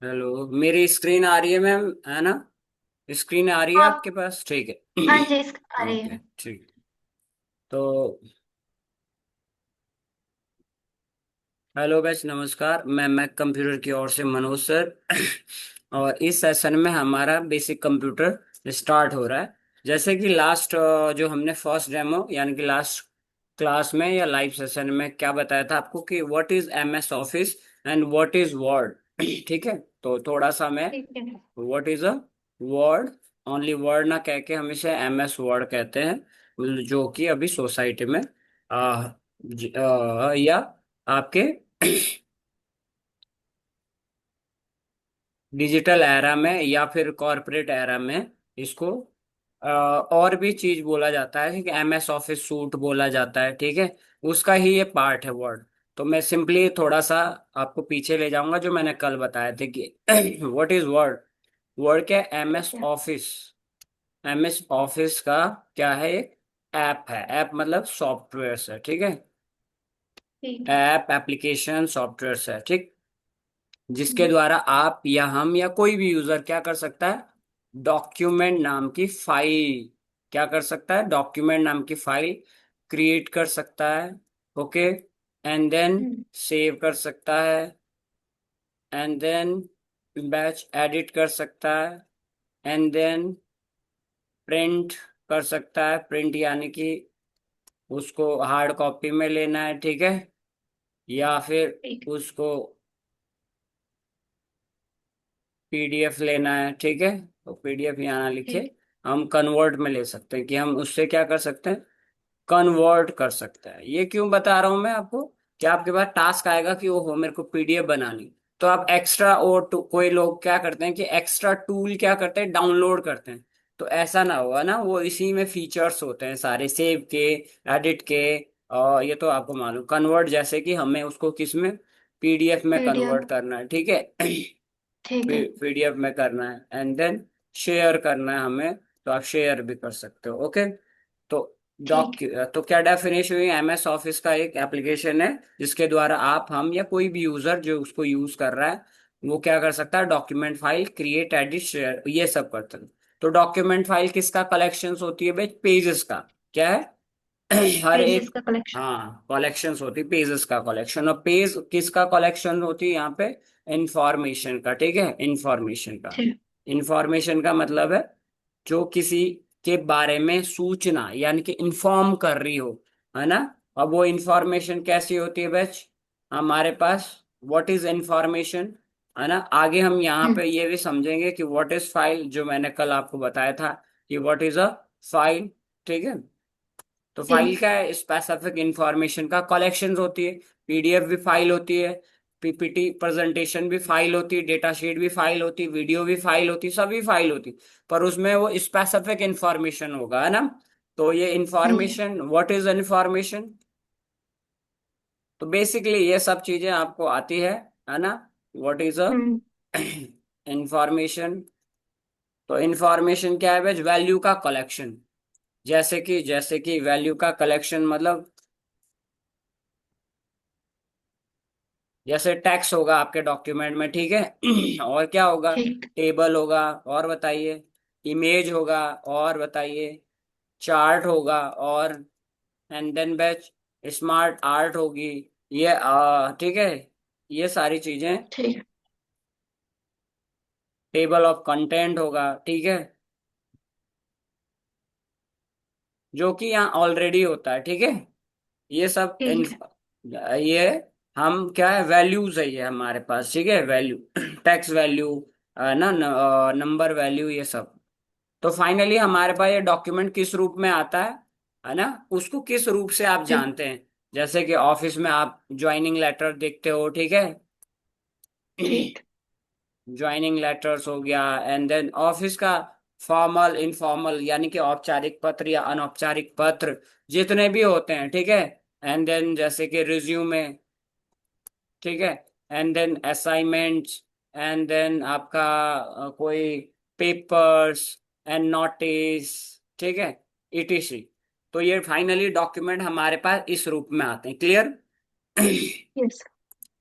Hello, मेरी screen आ रही है मैम, है ना? स्क्रीन आ रही है हाँ। आपके पास? ठीक हाँ है। जी, इसका आ रही ओके, है। ठीक। तो हेलो बैच, नमस्कार। मैं कंप्यूटर की ओर से मनोज सर। और इस सेशन में हमारा बेसिक कंप्यूटर स्टार्ट हो रहा है। जैसे कि लास्ट जो हमने फर्स्ट डेमो यानी कि लास्ट क्लास में या लाइव सेशन में क्या बताया था आपको कि what is MS office and what is word. ठीक है। तो थोड़ा सा मैं ठीक है। What is a word, only word ना कह के हम इसे एमएस वर्ड कहते हैं, जो कि अभी सोसाइटी में या आपके डिजिटल एरा में या फिर कॉरपोरेट एरा में इसको और भी चीज बोला जाता है कि एमएस ऑफिस सूट बोला जाता है। ठीक है। उसका ही ये पार्ट है वर्ड। तो मैं सिंपली थोड़ा सा आपको पीछे ले जाऊंगा जो मैंने कल बताया था कि व्हाट इज वर्ड। वर्ड क्या? एमएस ठीक है। ऑफिस। एमएस ऑफिस का क्या है? एक ऐप है। ऐप मतलब सॉफ्टवेयर है। ठीक है। ठीक है। ऐप, एप्लीकेशन, सॉफ्टवेयर है। ठीक। जिसके हम्म। द्वारा आप या हम या कोई भी यूजर क्या कर सकता है? डॉक्यूमेंट नाम की फाइल क्या कर सकता है? डॉक्यूमेंट नाम की फाइल क्रिएट कर सकता है। Okay. And then hmm. Save कर सकता है। एंड देन बैच एडिट कर सकता है। एंड देन प्रिंट कर सकता है। प्रिंट यानी कि उसको हार्ड कॉपी में लेना है। ठीक है। या फिर ठीक उसको पीडीएफ लेना है। ठीक है। तो पीडीएफ यहाँ ना लिखे, ठीक। हम कन्वर्ट में ले सकते हैं कि हम उससे क्या कर सकते हैं? कन्वर्ट कर सकते हैं। ये क्यों बता रहा हूं मैं आपको? कि आपके पास टास्क आएगा कि ओहो मेरे को पीडीएफ बनानी, तो आप एक्स्ट्रा और कोई लोग क्या करते हैं कि एक्स्ट्रा टूल क्या करते हैं? डाउनलोड करते हैं। तो ऐसा ना हुआ ना, वो इसी में फीचर्स होते हैं सारे सेव के, एडिट के। और ये तो आपको मालूम, कन्वर्ट जैसे कि हमें उसको किस में? पीडीएफ में पीडीएफ। कन्वर्ट करना है। ठीक है। ठीक है। पीडीएफ में करना है एंड देन शेयर करना है हमें। तो आप शेयर भी कर सकते हो। ओके। तो ठीक डॉक तो क्या डेफिनेशन हुई? एमएस ऑफिस का एक एप्लीकेशन है जिसके द्वारा आप, हम या कोई भी यूजर जो उसको यूज कर रहा है वो क्या कर सकता है? Document file create, edit, share, ये सब करते हैं। तो डॉक्यूमेंट फाइल किसका कलेक्शन होती है भाई? पेजेस का। क्या है? हर पेजेस एक, का कलेक्शन। हाँ, कलेक्शंस होती है, पेजेस का कलेक्शन। और पेज किसका कलेक्शन होती है यहाँ पे? इंफॉर्मेशन का। ठीक है। इंफॉर्मेशन का। ठीक। इंफॉर्मेशन का मतलब है जो किसी के बारे में सूचना यानी कि इंफॉर्म कर रही हो, है ना? अब वो इंफॉर्मेशन कैसी होती है बच हमारे पास? व्हाट इज इंफॉर्मेशन, है ना? आगे हम यहाँ हम्म। पे ये भी समझेंगे कि व्हाट इज फाइल, जो मैंने कल आपको बताया था कि व्हाट इज अ फाइल। ठीक है। तो फाइल ठीक। क्या है? स्पेसिफिक इंफॉर्मेशन का कलेक्शन होती है। पीडीएफ भी फाइल होती है, पीपीटी प्रेजेंटेशन भी फाइल होती है, डेटा शीट भी फाइल होती है, वीडियो भी फाइल होती है, सभी फाइल होती है। पर उसमें वो स्पेसिफिक इंफॉर्मेशन होगा, है ना? तो ये हाँ जी। Information, what is information? तो बेसिकली ये सब चीजें आपको आती है ना? What is a hmm. Information? तो इंफॉर्मेशन क्या है? वैल्यू का कलेक्शन। जैसे कि वैल्यू का कलेक्शन मतलब जैसे टैक्स होगा आपके डॉक्यूमेंट में। ठीक है। और क्या होगा? ठीक। टेबल होगा। और बताइए। इमेज होगा। और बताइए। चार्ट होगा। और and then batch smart art होगी। ये ठीक है। ये सारी चीजें। ठीक। टेबल ऑफ कंटेंट होगा। ठीक है। जो कि यहाँ ऑलरेडी होता है। ठीक है। ये सब ठीक है। ये हम क्या है? वैल्यूज है ये हमारे पास। ठीक है। वैल्यू टैक्स वैल्यू, ना नंबर वैल्यू, ये सब। तो फाइनली हमारे पास ये डॉक्यूमेंट किस रूप में आता है ना? उसको किस रूप से आप ठीक। जानते हैं? जैसे कि ऑफिस में आप ज्वाइनिंग लेटर देखते हो। ठीक है। ठीक। ज्वाइनिंग लेटर्स हो गया। एंड देन ऑफिस का फॉर्मल, इनफॉर्मल यानी कि औपचारिक पत्र या अनौपचारिक पत्र जितने भी होते हैं। ठीक है। एंड देन जैसे कि रिज्यूमे। ठीक है। And then assignments. And then आपका कोई पेपर्स एंड नोटिस। ठीक है। ईटीसी। तो ये फाइनली डॉक्यूमेंट हमारे पास इस रूप में आते हैं। क्लियर? यस।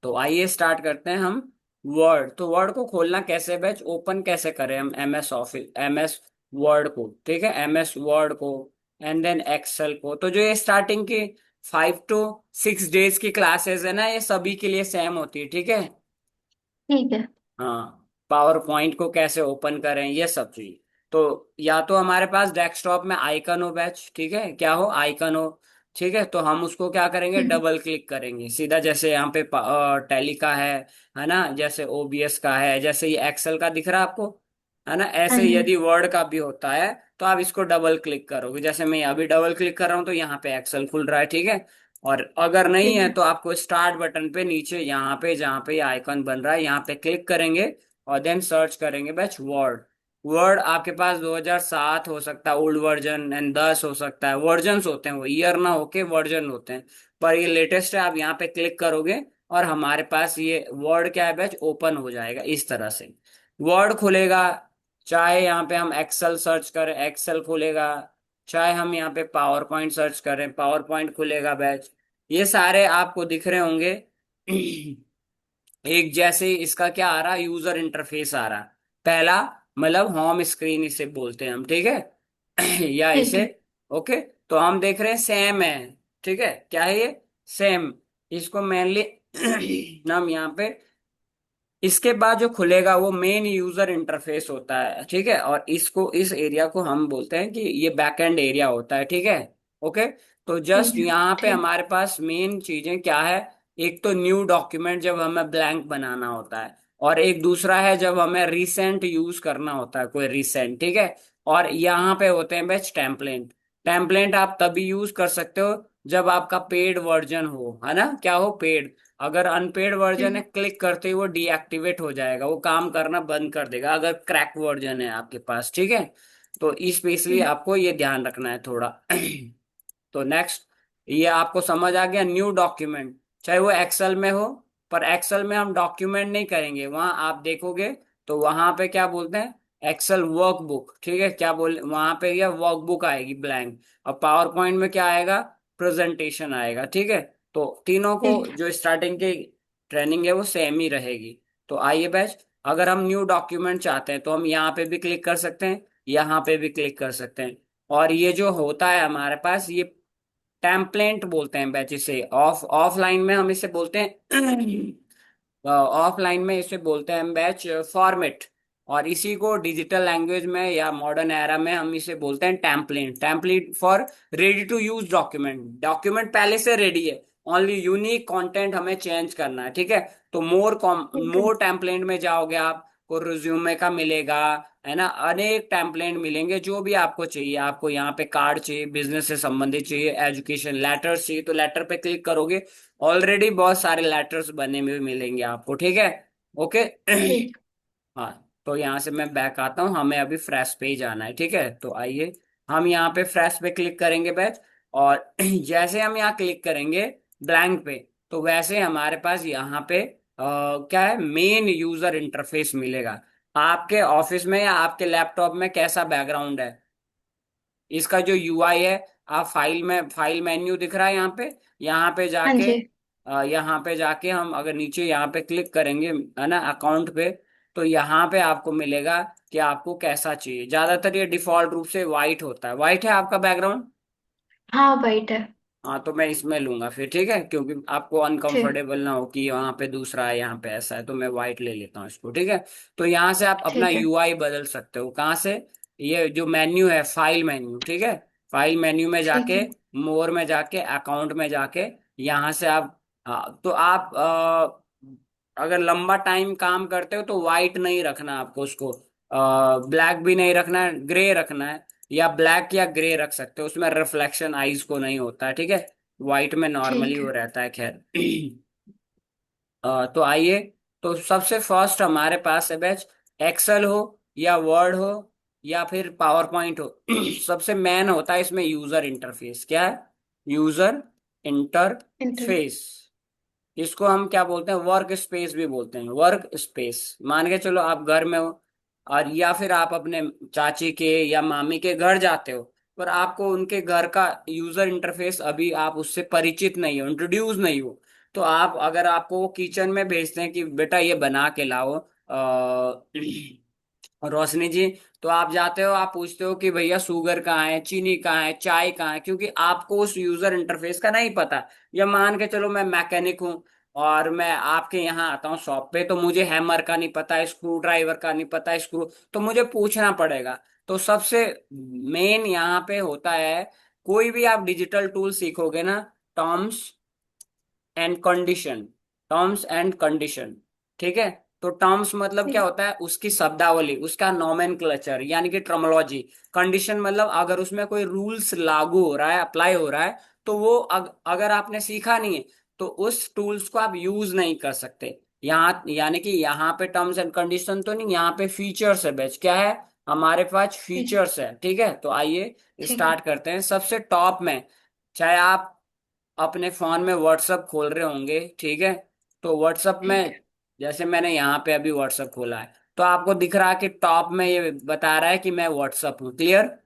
तो आइए स्टार्ट करते हैं हम। वर्ड, तो वर्ड को खोलना कैसे बैच, ओपन कैसे करें हम MS ऑफिस, MS वर्ड को, ठीक है, MS वर्ड को, एंड देन एक्सेल को। तो जो ये स्टार्टिंग की 5 to 6 डेज की क्लासेस है ना, ये सभी के लिए सेम होती है, ठीक है। ठीक है। हाँ, पावर पॉइंट को कैसे ओपन करें, ये सब चीज। तो या तो हमारे पास डेस्कटॉप में आइकन हो बैच, ठीक है, क्या हो, आइकन हो, ठीक है, तो हम उसको क्या करेंगे, हम्म। डबल क्लिक करेंगे सीधा, जैसे यहाँ पे टैली का है ना, जैसे OBS का है, जैसे ये एक्सेल का दिख रहा है आपको, है ना, हाँ ऐसे जी। यदि वर्ड का भी होता है तो आप इसको डबल क्लिक करोगे, जैसे मैं अभी डबल क्लिक कर रहा हूँ तो यहाँ पे एक्सेल खुल रहा है, ठीक है। और अगर नहीं ठीक है है। तो आपको स्टार्ट बटन पे नीचे यहाँ पे, जहाँ पे ये आइकन बन रहा है, यहाँ पे क्लिक करेंगे और देन सर्च करेंगे बैच वर्ड। वर्ड आपके पास 2007 हो सकता है ओल्ड वर्जन, एंड 10 हो सकता है, वर्जन्स होते हैं वो, ईयर ना होके वर्जन होते हैं। पर ये लेटेस्ट है, आप यहाँ पे क्लिक करोगे और हमारे पास ये वर्ड क्या है बैच, ओपन हो जाएगा इस तरह से। वर्ड खुलेगा, चाहे यहाँ पे हम एक्सेल सर्च करें एक्सेल खुलेगा, चाहे हम यहाँ पे पावर पॉइंट सर्च करें पावर पॉइंट खुलेगा बैच। ये सारे आपको दिख रहे होंगे। एक जैसे इसका क्या आ रहा, यूजर इंटरफेस आ रहा, पहला, मतलब होम स्क्रीन इसे बोलते हैं हम, ठीक है। या ठीक इसे, है। ओके, तो हम देख रहे हैं सेम है, ठीक है, क्या है ये, सेम। इसको मेनली हम यहाँ पे, इसके बाद जो खुलेगा वो मेन यूजर इंटरफेस होता है, ठीक है, और इसको, इस एरिया को हम बोलते हैं कि ये बैकएंड एरिया होता है, ठीक है। ओके, तो ठीक जस्ट है। यहाँ पे ठीक। हमारे पास मेन चीजें क्या है, एक तो न्यू डॉक्यूमेंट जब हमें ब्लैंक बनाना होता है, और एक दूसरा है जब हमें रिसेंट यूज करना होता है, कोई रिसेंट, ठीक है। और यहाँ पे होते हैं बेस्ट टेम्पलेट। टेम्पलेट आप तभी यूज कर सकते हो जब आपका पेड वर्जन हो, है ना, क्या हो, पेड। अगर अनपेड वर्जन है, हम्म। क्लिक करते ही वो डीएक्टिवेट हो जाएगा, वो काम करना बंद कर देगा, अगर क्रैक वर्जन है आपके पास, ठीक है। तो स्पेशली हम्म। आपको ये ध्यान रखना है थोड़ा। तो नेक्स्ट, ये आपको समझ आ गया, न्यू डॉक्यूमेंट, चाहे वो एक्सेल में हो, पर एक्सेल में हम डॉक्यूमेंट नहीं करेंगे, वहां आप देखोगे तो वहां पे क्या बोलते हैं, एक्सेल वर्कबुक, ठीक है, क्या बोल, वहां पे ये वर्कबुक आएगी ब्लैंक। और पावर पॉइंट में क्या आएगा, प्रेजेंटेशन आएगा, ठीक है। तो तीनों को ठीक है। जो स्टार्टिंग की ट्रेनिंग है वो सेम ही रहेगी। तो आइए बैच, अगर हम न्यू डॉक्यूमेंट चाहते हैं तो हम यहाँ पे भी क्लिक कर सकते हैं, यहाँ पे भी क्लिक कर सकते हैं। और ये जो होता है हमारे पास, ये टेम्पलेट बोलते हैं बैच इसे, ऑफलाइन में हम इसे बोलते हैं, ऑफलाइन में इसे बोलते हैं हम बैच फॉर्मेट। और इसी को डिजिटल लैंग्वेज में या मॉडर्न एरा में हम इसे बोलते हैं template, template for ready to use document, document पहले से रेडी है, ओनली यूनिक कंटेंट हमें चेंज करना है, ठीक है। तो ठीक है। मोर टेम्पलेट में जाओगे आपको रिज्यूमे का मिलेगा, है ना, अनेक टेम्पलेट मिलेंगे, जो भी आपको चाहिए, आपको यहाँ पे कार्ड चाहिए, बिजनेस से संबंधित चाहिए, एजुकेशन लेटर्स चाहिए तो लेटर पे क्लिक करोगे, ऑलरेडी बहुत सारे लेटर्स बने हुए मिलेंगे आपको, ठीक है। ओके। ठीक। हाँ, तो यहाँ से मैं बैक आता हूँ, हमें अभी फ्रेश पे ही जाना है, ठीक है, तो आइए हम यहाँ पे फ्रेश पे क्लिक करेंगे बैच। और जैसे हम यहाँ क्लिक करेंगे ब्लैंक पे, तो वैसे हमारे पास यहाँ पे क्या है, मेन यूजर इंटरफेस मिलेगा। आपके ऑफिस में या आपके लैपटॉप में कैसा बैकग्राउंड है, इसका जो UI है, आप फाइल में, फाइल मेन्यू दिख रहा है यहाँ पे हाँ जाके, जी। यहाँ पे जाके हम अगर नीचे यहाँ पे क्लिक करेंगे, है ना, अकाउंट पे, तो यहाँ पे आपको मिलेगा कि आपको कैसा चाहिए। ज्यादातर ये डिफॉल्ट रूप से वाइट होता है, वाइट है आपका बैकग्राउंड। हाँ, वाइट है। हाँ, तो मैं इसमें लूंगा फिर, ठीक है, क्योंकि आपको ठीक। अनकंफर्टेबल ना हो कि वहां पे दूसरा है यहाँ पे ऐसा है, तो मैं वाइट ले लेता हूँ इसको, ठीक है। तो यहाँ से आप अपना ठीक है। UI बदल सकते हो, कहाँ से, ये जो मेन्यू है फाइल मेन्यू, ठीक है, फाइल मेन्यू में ठीक जाके, है। मोर में जाके, अकाउंट में जाके, यहाँ से आप, तो आप अगर लंबा टाइम काम करते हो तो वाइट नहीं रखना आपको उसको, ब्लैक भी नहीं रखना है, ग्रे रखना है, या ब्लैक या ग्रे रख सकते हो, उसमें रिफ्लेक्शन आईज को नहीं होता है, ठीक है। वाइट में नॉर्मली ठीक वो है। रहता है, खैर। तो आइए, तो सबसे फर्स्ट हमारे पास है बैच, एक्सेल हो या वर्ड हो या फिर पावर पॉइंट हो, सबसे मेन होता है इसमें यूजर इंटरफेस, क्या है, यूजर इंटर। इंटरफेस। इसको हम क्या बोलते हैं, वर्क स्पेस भी बोलते हैं, वर्क स्पेस। मान के चलो आप घर में हो, और या फिर आप अपने चाची के या मामी के घर जाते हो, पर आपको उनके घर का यूजर इंटरफेस अभी आप उससे परिचित नहीं हो, इंट्रोड्यूस नहीं हो, तो आप अगर आपको वो किचन में भेजते हैं कि बेटा ये बना के लाओ रोशनी जी, तो आप जाते हो, आप पूछते हो कि भैया शुगर कहाँ है, चीनी कहाँ है, चाय कहाँ है, क्योंकि आपको उस यूजर इंटरफेस का नहीं पता। या मान के चलो मैं मैकेनिक हूँ और मैं आपके यहाँ आता हूँ शॉप पे, तो मुझे हैमर का नहीं पता, स्क्रू ड्राइवर का नहीं पता, स्क्रू, तो मुझे पूछना पड़ेगा। तो सबसे मेन यहाँ पे होता है, कोई भी आप डिजिटल टूल सीखोगे ना, terms and condition, terms and condition, ठीक है। तो टर्म्स मतलब क्या ठीक। होता है, उसकी शब्दावली, उसका नोमेनक्लेचर यानी कि ट्रमोलॉजी। कंडीशन मतलब अगर उसमें कोई रूल्स लागू हो रहा है, अप्लाई हो रहा है, तो वो अगर आपने सीखा नहीं है तो उस टूल्स को आप यूज नहीं कर सकते। यहाँ यानी कि यहाँ पे टर्म्स एंड कंडीशन तो नहीं, यहाँ पे फीचर्स है बैच, क्या है, हमारे पास ठीक। फीचर्स है, ठीक है। तो आइए ठीक है। स्टार्ट करते हैं सबसे टॉप में। चाहे आप अपने फोन में व्हाट्सअप खोल रहे होंगे, ठीक है, तो व्हाट्सअप ठीक में, है। जैसे मैंने यहाँ पे अभी व्हाट्सअप खोला है, तो आपको दिख रहा है कि टॉप में ये बता रहा है कि मैं व्हाट्सअप हूँ, क्लियर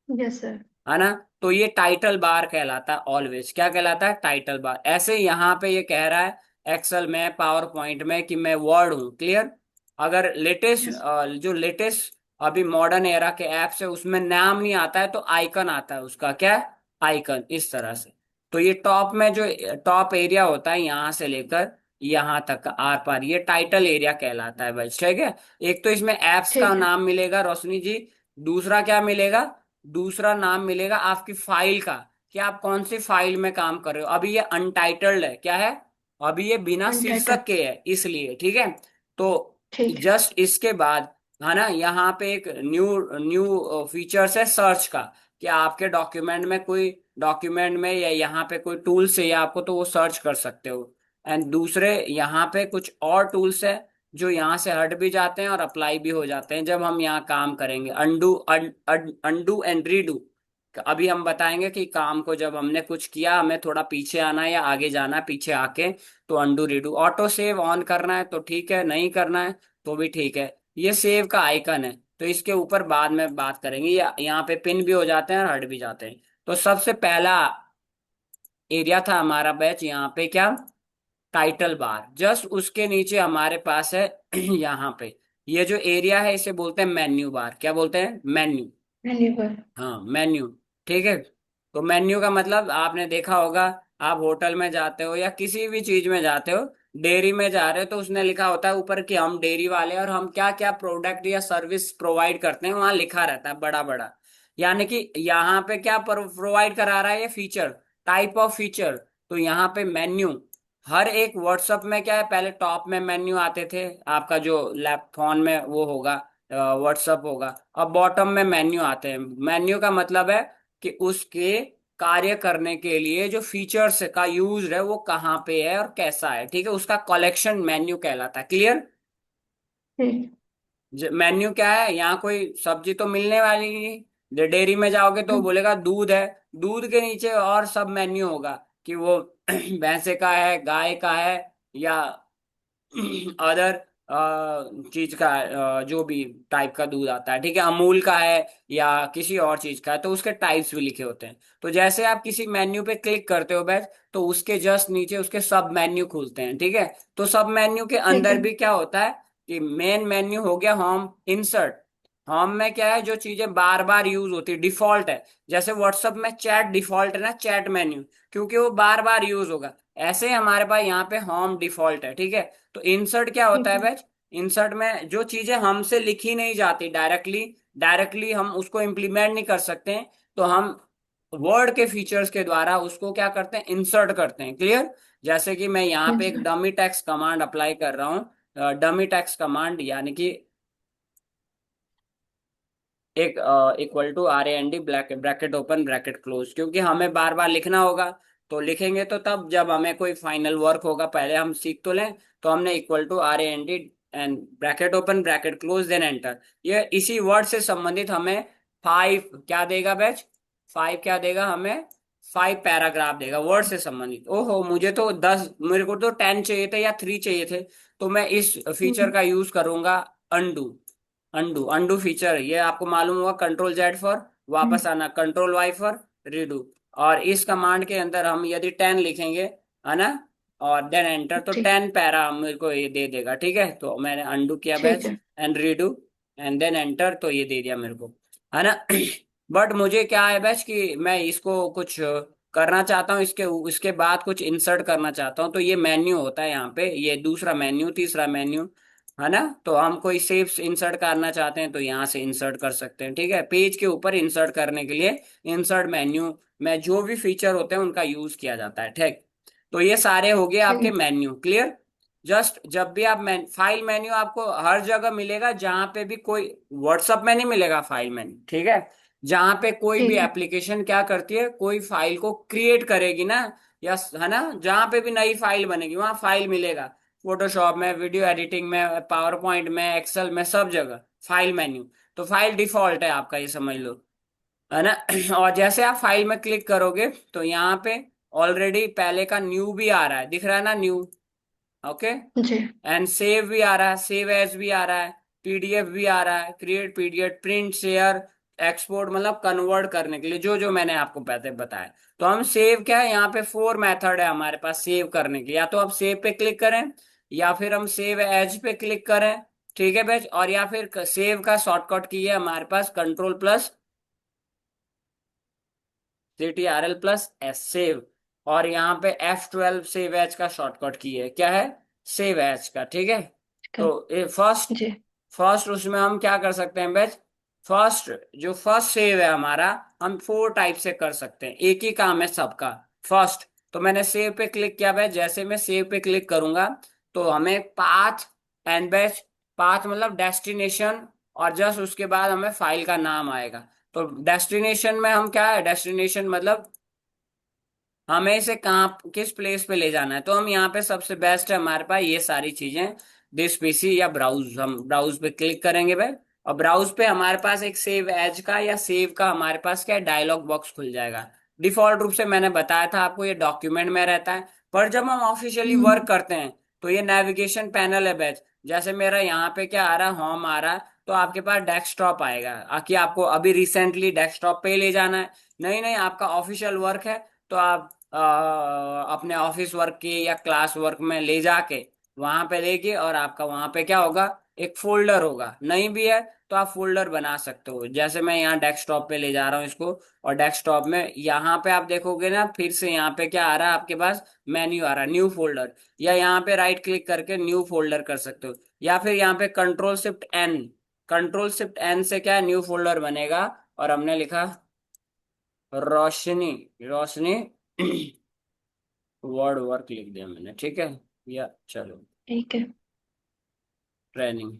यस सर। है ना। तो ये टाइटल बार कहलाता है, ऑलवेज क्या कहलाता है, टाइटल बार। ऐसे यहाँ पे ये कह रहा है एक्सेल में, पावर पॉइंट में कि मैं वर्ड हूँ, क्लियर। अगर लेटेस्ट, यस। जो लेटेस्ट अभी मॉडर्न एरा के ऐप्स है उसमें नाम नहीं आता है, तो आइकन आता है उसका, क्या, आइकन, इस तरह से। तो ये टॉप में जो टॉप एरिया होता है यहाँ से लेकर यहाँ तक का आर पार, ये टाइटल एरिया कहलाता है भाई, ठीक है। एक तो इसमें एप्स का ठीक है। नाम मिलेगा रोशनी जी, दूसरा क्या मिलेगा, दूसरा नाम मिलेगा आपकी फाइल का, कि आप कौन सी फाइल में काम कर रहे हो। अभी ये अनटाइटल्ड है, क्या है, अभी ये बिना शीर्षक अनटाइटल। के है, इसलिए, ठीक है। तो ठीक है। जस्ट इसके बाद है ना, यहाँ पे एक न्यू न्यू फीचर्स है सर्च का, कि आपके डॉक्यूमेंट में कोई, डॉक्यूमेंट में या यहाँ पे कोई टूल्स है आपको, तो वो सर्च कर सकते हो। एंड दूसरे यहाँ पे कुछ और टूल्स है जो यहाँ से हट भी जाते हैं और अप्लाई भी हो जाते हैं जब हम यहाँ काम करेंगे, अंडू, अंडू एंड रीडू। अभी हम बताएंगे कि काम को जब हमने कुछ किया, हमें थोड़ा पीछे आना है या आगे जाना है, पीछे आके, तो undo redo. Auto save on करना है तो ठीक है, नहीं करना है तो भी ठीक है। ये सेव का आइकन है, तो इसके ऊपर बाद में बात करेंगे। या यहाँ पे पिन भी हो जाते हैं और हट भी जाते हैं। तो सबसे पहला एरिया था हमारा बैच यहाँ पे, क्या, टाइटल बार। जस्ट उसके नीचे हमारे पास है यहाँ पे ये जो एरिया है इसे बोलते हैं मेन्यू बार, क्या बोलते हैं, मेन्यू। धन्यवाद। हाँ मेन्यू, ठीक है। तो मेन्यू का मतलब आपने देखा होगा, आप होटल में जाते हो या किसी भी चीज में जाते हो, डेयरी में जा रहे हो, तो उसने लिखा होता है ऊपर कि हम डेयरी वाले हैं और हम क्या क्या प्रोडक्ट या सर्विस प्रोवाइड करते हैं, वहां लिखा रहता है बड़ा बड़ा। यानी कि यहाँ पे क्या प्रोवाइड करा रहा है, ये फीचर, टाइप ऑफ फीचर। तो यहाँ पे मेन्यू, हर एक व्हाट्सअप में क्या है, पहले टॉप में मेन्यू आते थे, आपका जो लैप फोन में वो होगा, व्हाट्सअप होगा। अब बॉटम में मेन्यू आते हैं। मेन्यू का मतलब है कि उसके कार्य करने के लिए जो फीचर्स का यूज है वो कहाँ पे है और कैसा है, ठीक है, उसका कलेक्शन मेन्यू कहलाता है, क्लियर। ठीक। मेन्यू क्या है, यहाँ कोई सब्जी तो मिलने वाली नहीं, डेयरी में जाओगे तो बोलेगा दूध है, दूध के नीचे और सब मेन्यू होगा कि वो भैंसे का है, गाय का है, या अदर चीज का, जो भी टाइप का दूध आता है, ठीक है, अमूल का है या किसी और चीज का है, तो उसके टाइप्स भी लिखे होते हैं। तो जैसे आप किसी मेन्यू पे क्लिक करते हो बैच, तो उसके जस्ट नीचे उसके सब मेन्यू खुलते हैं, ठीक है। तो सब मेन्यू के ठीक अंदर है। भी क्या होता है कि मेन मेन्यू हो गया होम, इंसर्ट। होम में क्या है, जो चीजें बार बार यूज होती है, डिफॉल्ट है। जैसे व्हाट्सएप में चैट डिफॉल्ट है ना, चैट मेन्यू, क्योंकि वो बार बार यूज होगा। ऐसे ही हमारे पास यहाँ पे होम डिफॉल्ट है, ठीक है। तो इंसर्ट क्या होता ठीक है है। बैच, इंसर्ट में जो चीजें हमसे लिखी नहीं जाती डायरेक्टली, डायरेक्टली हम उसको इम्प्लीमेंट नहीं कर सकते हैं, तो हम वर्ड के फीचर्स के द्वारा उसको क्या करते हैं, इंसर्ट करते हैं, क्लियर। जैसे कि मैं यहाँ पे यस एक sir. Dummy text command apply कर रहा हूँ, डमी टेक्स्ट कमांड यानी कि एक equal to RAND bracket open bracket close, क्योंकि हमें बार बार लिखना होगा। तो लिखेंगे तो तब जब हमें कोई फाइनल वर्क होगा, पहले हम सीख तो लें। तो हमने equal to RAND and bracket open bracket close then enter. ये इसी वर्ड से संबंधित हमें 5 क्या देगा बैच, 5 क्या देगा हमें, 5 पैराग्राफ देगा वर्ड से संबंधित। ओहो, मुझे तो 10, मेरे को तो 10 चाहिए थे या 3 चाहिए थे। तो मैं इस फीचर हम्म। का यूज करूंगा, अंडू। अंडू, अंडू फीचर, ये आपको मालूम होगा, कंट्रोल Z फॉर वापस हम्म। आना, कंट्रोल Y फॉर रीडू। और इस कमांड के अंदर हम यदि 10 लिखेंगे है ना। और देन एंटर, तो ठीक। 10 पैरा मेरे को ये दे देगा, ठीक है। तो मैंने अंडू किया ठीक बैच है। And redo and then enter, तो ये दे दिया मेरे को, है ना। बट मुझे क्या है बैच कि मैं इसको कुछ करना चाहता हूँ, इसके बाद कुछ इंसर्ट करना चाहता हूँ। तो ये मेन्यू होता है यहाँ पे, ये दूसरा मेन्यू, तीसरा मेन्यू, है ना। तो हम कोई शेप्स इंसर्ट करना चाहते हैं तो यहाँ से इंसर्ट कर सकते हैं, ठीक है। पेज के ऊपर इंसर्ट करने के लिए इंसर्ट मेन्यू में जो भी फीचर होते हैं उनका यूज किया जाता है, ठीक। तो ये सारे हो गए ठीक आपके है। Menu, clear. जस्ट जब भी आप फाइल मेन्यू आपको हर जगह मिलेगा, जहां पे भी कोई, व्हाट्सएप में नहीं मिलेगा फाइल मेन्यू, ठीक है। जहां पे कोई भी ठीक है। एप्लीकेशन क्या करती है, कोई फाइल को क्रिएट करेगी ना, या है ना, जहां पे भी नई फाइल बनेगी वहां फाइल मिलेगा। फोटोशॉप में, वीडियो एडिटिंग में, पावर पॉइंट में, एक्सेल में, सब जगह फाइल मेन्यू। तो फाइल डिफॉल्ट है आपका, ये समझ लो, है ना। और जैसे आप फाइल में क्लिक करोगे तो यहाँ पे ऑलरेडी पहले का न्यू भी आ रहा है, दिख रहा है ना, न्यू। ओके। जी। एंड सेव भी आ रहा है, सेव एज भी आ रहा है, पीडीएफ भी आ रहा है, create PDF, print, share, export, मतलब कन्वर्ट करने के लिए जो जो मैंने आपको पहले बताया। तो हम सेव क्या है, यहाँ पे 4 मेथड है हमारे पास सेव करने के, या तो आप सेव पे क्लिक करें, या फिर हम सेव एज पे क्लिक करें, ठीक है बेच, और या फिर सेव का शॉर्टकट की है हमारे पास CTRL+S सेव। और यहाँ पे F12 सेव एज का शॉर्टकट की है, क्या है, सेव एज का, ठीक है। ठीक है। तो ये फर्स्ट, जी। फर्स्ट उसमें हम क्या कर सकते हैं बैच, फर्स्ट, जो फर्स्ट सेव है हमारा, हम 4 टाइप से कर सकते हैं, एक ही काम है सबका। फर्स्ट, तो मैंने सेव पे क्लिक किया बैच, जैसे मैं सेव पे क्लिक करूंगा तो हमें पाथ एंड बैच, पाथ मतलब डेस्टिनेशन, और जस्ट उसके बाद हमें फाइल का नाम आएगा। तो डेस्टिनेशन में हम क्या है, डेस्टिनेशन मतलब हमें इसे कहाँ, किस प्लेस पे ले जाना है। तो हम यहाँ पे सबसे बेस्ट है हमारे पास ये सारी चीजें, दिस पीसी या ब्राउज, हम ब्राउज पे क्लिक करेंगे भाई। और ब्राउज पे हमारे पास एक सेव एज का या सेव का हमारे पास क्या डायलॉग बॉक्स खुल जाएगा। डिफॉल्ट रूप से मैंने बताया था आपको ये डॉक्यूमेंट में रहता है, पर जब हम ऑफिशियली वर्क हम्म। करते हैं तो ये नेविगेशन पैनल है बैच। जैसे मेरा यहाँ पे क्या आ रहा है, होम आ रहा है, तो आपके पास डेस्कटॉप आएगा, कि आपको अभी रिसेंटली डेस्कटॉप पे ले जाना है। नहीं नहीं, आपका ऑफिशियल वर्क है तो आप अपने ऑफिस वर्क के या क्लास वर्क में ले जाके वहां पे लेके, और आपका वहां पे क्या होगा, एक फोल्डर होगा। नहीं भी है तो आप फोल्डर बना सकते हो, जैसे मैं यहाँ डेस्कटॉप पे ले जा रहा हूँ इसको। और डेस्कटॉप में यहाँ पे आप देखोगे ना, फिर से यहाँ पे क्या आ रहा है आपके पास, मेन्यू आ रहा है, न्यू फोल्डर। या यहाँ पे राइट क्लिक करके न्यू फोल्डर कर सकते हो, या फिर यहाँ पे control shift N, control shift N से क्या न्यू फोल्डर बनेगा। और हमने लिखा रोशनी, रोशनी, वर्ड वर्क लिख दिया मैंने, ठीक है। या चलो, ठीक है। ट्रेनिंग,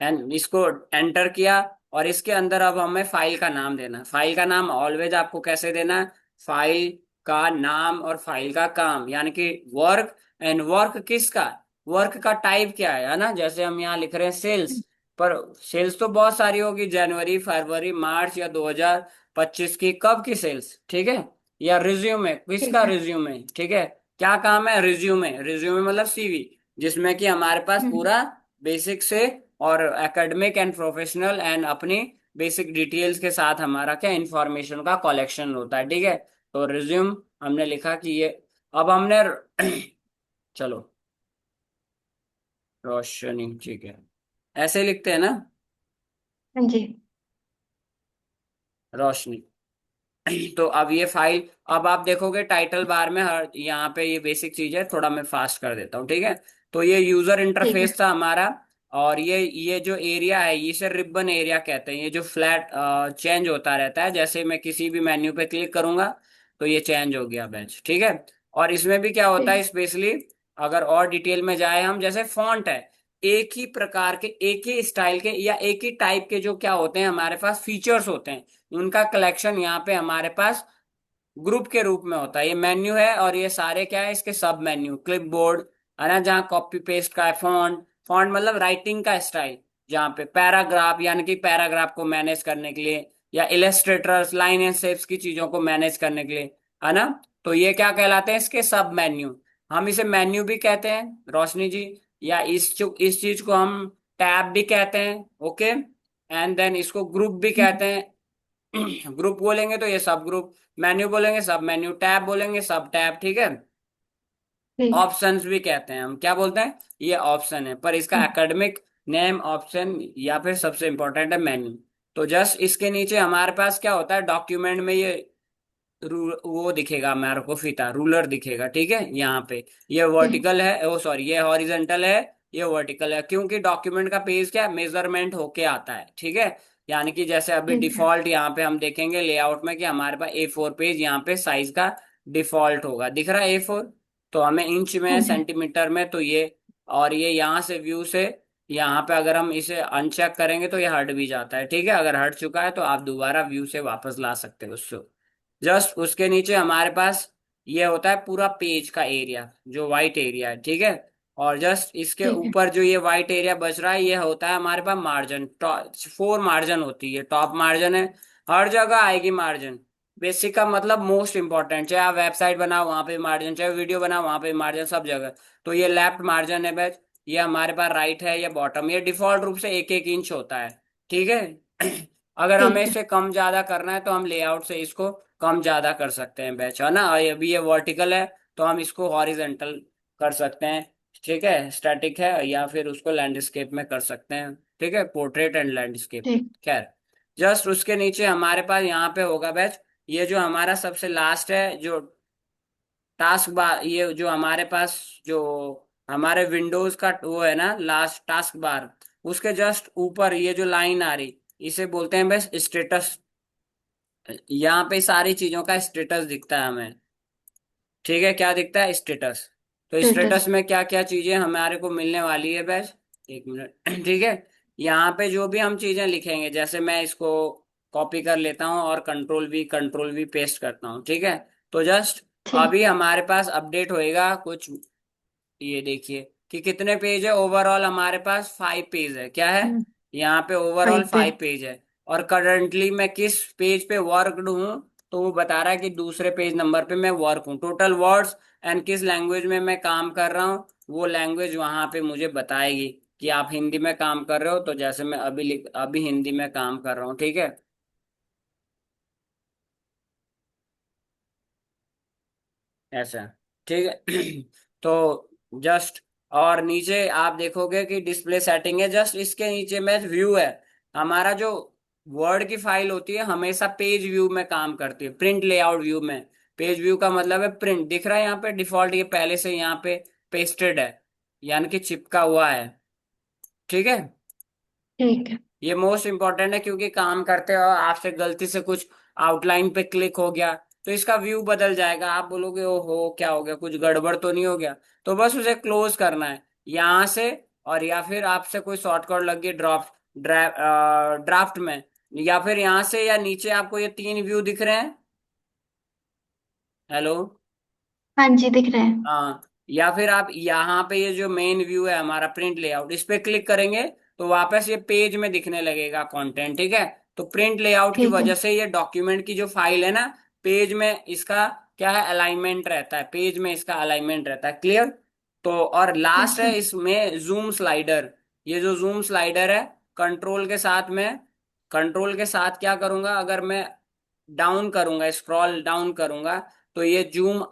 एंड इसको एंटर किया। और इसके अंदर अब हमें फाइल का नाम देना है। फाइल का नाम ऑलवेज आपको कैसे देना है, फाइल का नाम और फाइल का काम, यानी कि वर्क। एंड वर्क किसका, वर्क का टाइप क्या है ना। जैसे हम यहाँ लिख रहे हैं सेल्स, पर सेल्स तो बहुत सारी होगी, जनवरी, फरवरी, मार्च या 2025 की, कब की सेल्स, ठीक है। या रिज्यूमे, किसका ठीक है। रिज्यूमे, ठीक है। क्या काम है, रिज्यूमे, रिज्यूमे मतलब सीवी, जिसमें कि हमारे पास हम्म। पूरा बेसिक से और एकेडमिक एंड प्रोफेशनल एंड अपनी बेसिक डिटेल्स के साथ हमारा क्या इंफॉर्मेशन का कलेक्शन होता है, ठीक है। तो रिज्यूम हमने लिखा कि ये, अब हमने चलो, रोशनी, ठीक है, ऐसे लिखते हैं ना, हाँ जी। रोशनी। तो अब ये फाइल, अब आप देखोगे टाइटल बार में हर यहाँ पे ये बेसिक चीज है, थोड़ा मैं फास्ट कर देता हूँ, ठीक है। तो ये यूजर ठीक है। इंटरफेस था हमारा। और ये जो एरिया है इसे रिबन एरिया कहते हैं, ये जो फ्लैट चेंज होता रहता है, जैसे मैं किसी भी मेन्यू पे क्लिक करूंगा तो ये चेंज हो गया बेंच, ठीक है। और इसमें भी क्या होता ठीक है है। स्पेशली, अगर और डिटेल में जाए हम, जैसे फॉन्ट है, एक ही प्रकार के, एक ही स्टाइल के या एक ही टाइप के जो क्या होते हैं हमारे पास फीचर्स होते हैं, उनका कलेक्शन यहाँ पे हमारे पास ग्रुप के रूप में होता है। ये मेन्यू है और ये सारे क्या है इसके सब मेन्यू, क्लिपबोर्ड, है ना, जहाँ कॉपी पेस्ट का है, फॉन्ट, फॉन्ट मतलब राइटिंग का स्टाइल, जहाँ पे पैराग्राफ, यानी कि पैराग्राफ को मैनेज करने के लिए, या इलस्ट्रेटर्स, लाइन एंड शेप्स की चीजों को मैनेज करने के लिए, है ना। तो ये क्या कहलाते हैं, इसके सब मेन्यू। हम इसे मेन्यू भी कहते हैं रोशनी जी, या इस चीज को हम टैब भी कहते हैं, ओके। एंड देन इसको ग्रुप भी कहते हैं, ग्रुप बोलेंगे तो ये सब ग्रुप, मेन्यू बोलेंगे सब मेन्यू, टैब बोलेंगे सब टैब, ठीक है। ठीक। ऑप्शंस भी कहते हैं हम, क्या बोलते हैं, ये ऑप्शन है, पर इसका हम्म, एकेडमिक नेम ऑप्शन, या फिर सबसे इंपॉर्टेंट है मेन्यू। तो जस्ट इसके नीचे हमारे पास क्या होता है, डॉक्यूमेंट में ये वो दिखेगा हमारे को, फीता रूलर दिखेगा, ठीक है, यहाँ पे। ये ठीक। वर्टिकल है, ओ सॉरी, ये हॉरिजेंटल है, ये वर्टिकल है, क्योंकि डॉक्यूमेंट का पेज क्या मेजरमेंट होके आता है, ठीक है। यानी कि जैसे अभी ठीक है। डिफॉल्ट यहाँ पे हम देखेंगे लेआउट में कि हमारे पास A4 पेज यहाँ पे साइज का डिफॉल्ट होगा, दिख रहा है A4। तो हमें इंच हाँ में, जी। सेंटीमीटर में, तो ये, और ये यहाँ से व्यू से, यहाँ पे अगर हम इसे अनचेक करेंगे तो ये हट भी जाता है, ठीक है। अगर हट चुका है तो आप दोबारा व्यू से वापस ला सकते हो उससे। जस्ट उसके नीचे हमारे पास ये होता है पूरा पेज का एरिया, जो वाइट एरिया है, ठीक है। और जस्ट इसके ठीक है। ऊपर जो ये वाइट एरिया बच रहा है, ये होता है हमारे पास मार्जिन, 4 मार्जिन होती है, टॉप मार्जिन है, हर जगह आएगी मार्जिन। बेसिक का मतलब मोस्ट इंपॉर्टेंट, चाहे आप वेबसाइट बनाओ वहां पे मार्जिन, चाहे वीडियो बनाओ वहां पे मार्जिन, सब जगह। तो ये लेफ्ट मार्जिन है बैच, ये हमारे पास राइट है, ये बॉटम, ये डिफॉल्ट रूप से 1-1 इंच होता है, ठीक है। अगर हमें ठीक है। इसे कम ज्यादा करना है तो हम लेआउट से इसको कम ज्यादा कर सकते हैं बैच, है ना। और अभी ये वर्टिकल है तो हम इसको हॉरिजेंटल कर सकते हैं, ठीक है। स्टैटिक है, या फिर उसको लैंडस्केप में कर सकते हैं, ठीक है, पोर्ट्रेट एंड लैंडस्केप। ठीक। खैर, जस्ट उसके नीचे हमारे पास यहाँ पे होगा बैच, ये जो हमारा सबसे लास्ट है, जो टास्क बार, ये जो हमारे पास, जो हमारे विंडोज का वो है ना लास्ट टास्क बार, उसके जस्ट ऊपर ये जो लाइन आ रही, इसे बोलते हैं बस स्टेटस। यहाँ पे सारी चीजों का स्टेटस दिखता है हमें, ठीक है, क्या दिखता है, स्टेटस। तो स्टेटस। स्टेटस में क्या क्या चीजें हमारे को मिलने वाली है बस, 1 मिनट, ठीक है। यहाँ पे जो भी हम चीजें लिखेंगे, जैसे मैं इसको कॉपी कर लेता हूँ और कंट्रोल वी पेस्ट करता हूँ, ठीक है। तो जस्ट ठीक। अभी हमारे पास अपडेट होएगा कुछ, ये देखिए कि कितने पेज है, ओवरऑल हमारे पास 5 पेज है, क्या है, हम्म, यहाँ पे ओवरऑल 5 पे। 5 पेज है। और करंटली मैं किस पेज पे वर्कड हूँ, तो वो बता रहा है कि दूसरे पेज नंबर पे मैं वर्क हूँ। टोटल वर्ड्स एंड किस लैंग्वेज में मैं काम कर रहा हूँ, वो लैंग्वेज वहां पे मुझे बताएगी कि आप हिंदी में काम कर रहे हो, तो जैसे मैं अभी हिंदी में काम कर रहा हूँ, ठीक है, ऐसा, ठीक है। तो जस्ट, और नीचे आप देखोगे कि डिस्प्ले सेटिंग है, जस्ट इसके नीचे में व्यू है। हमारा जो वर्ड की फाइल होती है हमेशा पेज व्यू में काम करती है, प्रिंट लेआउट व्यू में। पेज व्यू का मतलब है प्रिंट, दिख रहा है यहाँ पे डिफॉल्ट, ये पहले से यहाँ पे पेस्टेड है, यानी कि चिपका हुआ है, ठीक है। ठीक है। ये मोस्ट इंपॉर्टेंट है, क्योंकि काम करते हो आपसे गलती से कुछ आउटलाइन पे क्लिक हो गया तो इसका व्यू बदल जाएगा, आप बोलोगे ओहो क्या हो गया, कुछ गड़बड़ तो नहीं हो गया। तो बस उसे क्लोज करना है यहाँ से, और या फिर आपसे कोई शॉर्टकट लग गई ड्राफ्ट में, या फिर यहाँ से या नीचे आपको ये 3 व्यू दिख रहे हैं, हेलो, हाँ जी, दिख रहा है। हाँ, या फिर आप यहाँ पे ये जो मेन व्यू है हमारा प्रिंट लेआउट, इस पे क्लिक करेंगे तो वापस ये पेज में दिखने लगेगा कंटेंट, ठीक है। तो प्रिंट लेआउट की ठीक है। वजह से ये डॉक्यूमेंट की जो फाइल है ना, पेज में इसका क्या है, अलाइनमेंट रहता है, पेज में इसका अलाइनमेंट रहता है, क्लियर। तो और लास्ट अच्छा। है इसमें जूम स्लाइडर, ये जो जूम स्लाइडर है, कंट्रोल के साथ में, कंट्रोल के साथ क्या करूंगा, अगर मैं डाउन करूंगा, स्क्रॉल डाउन करूंगा, तो ये जूम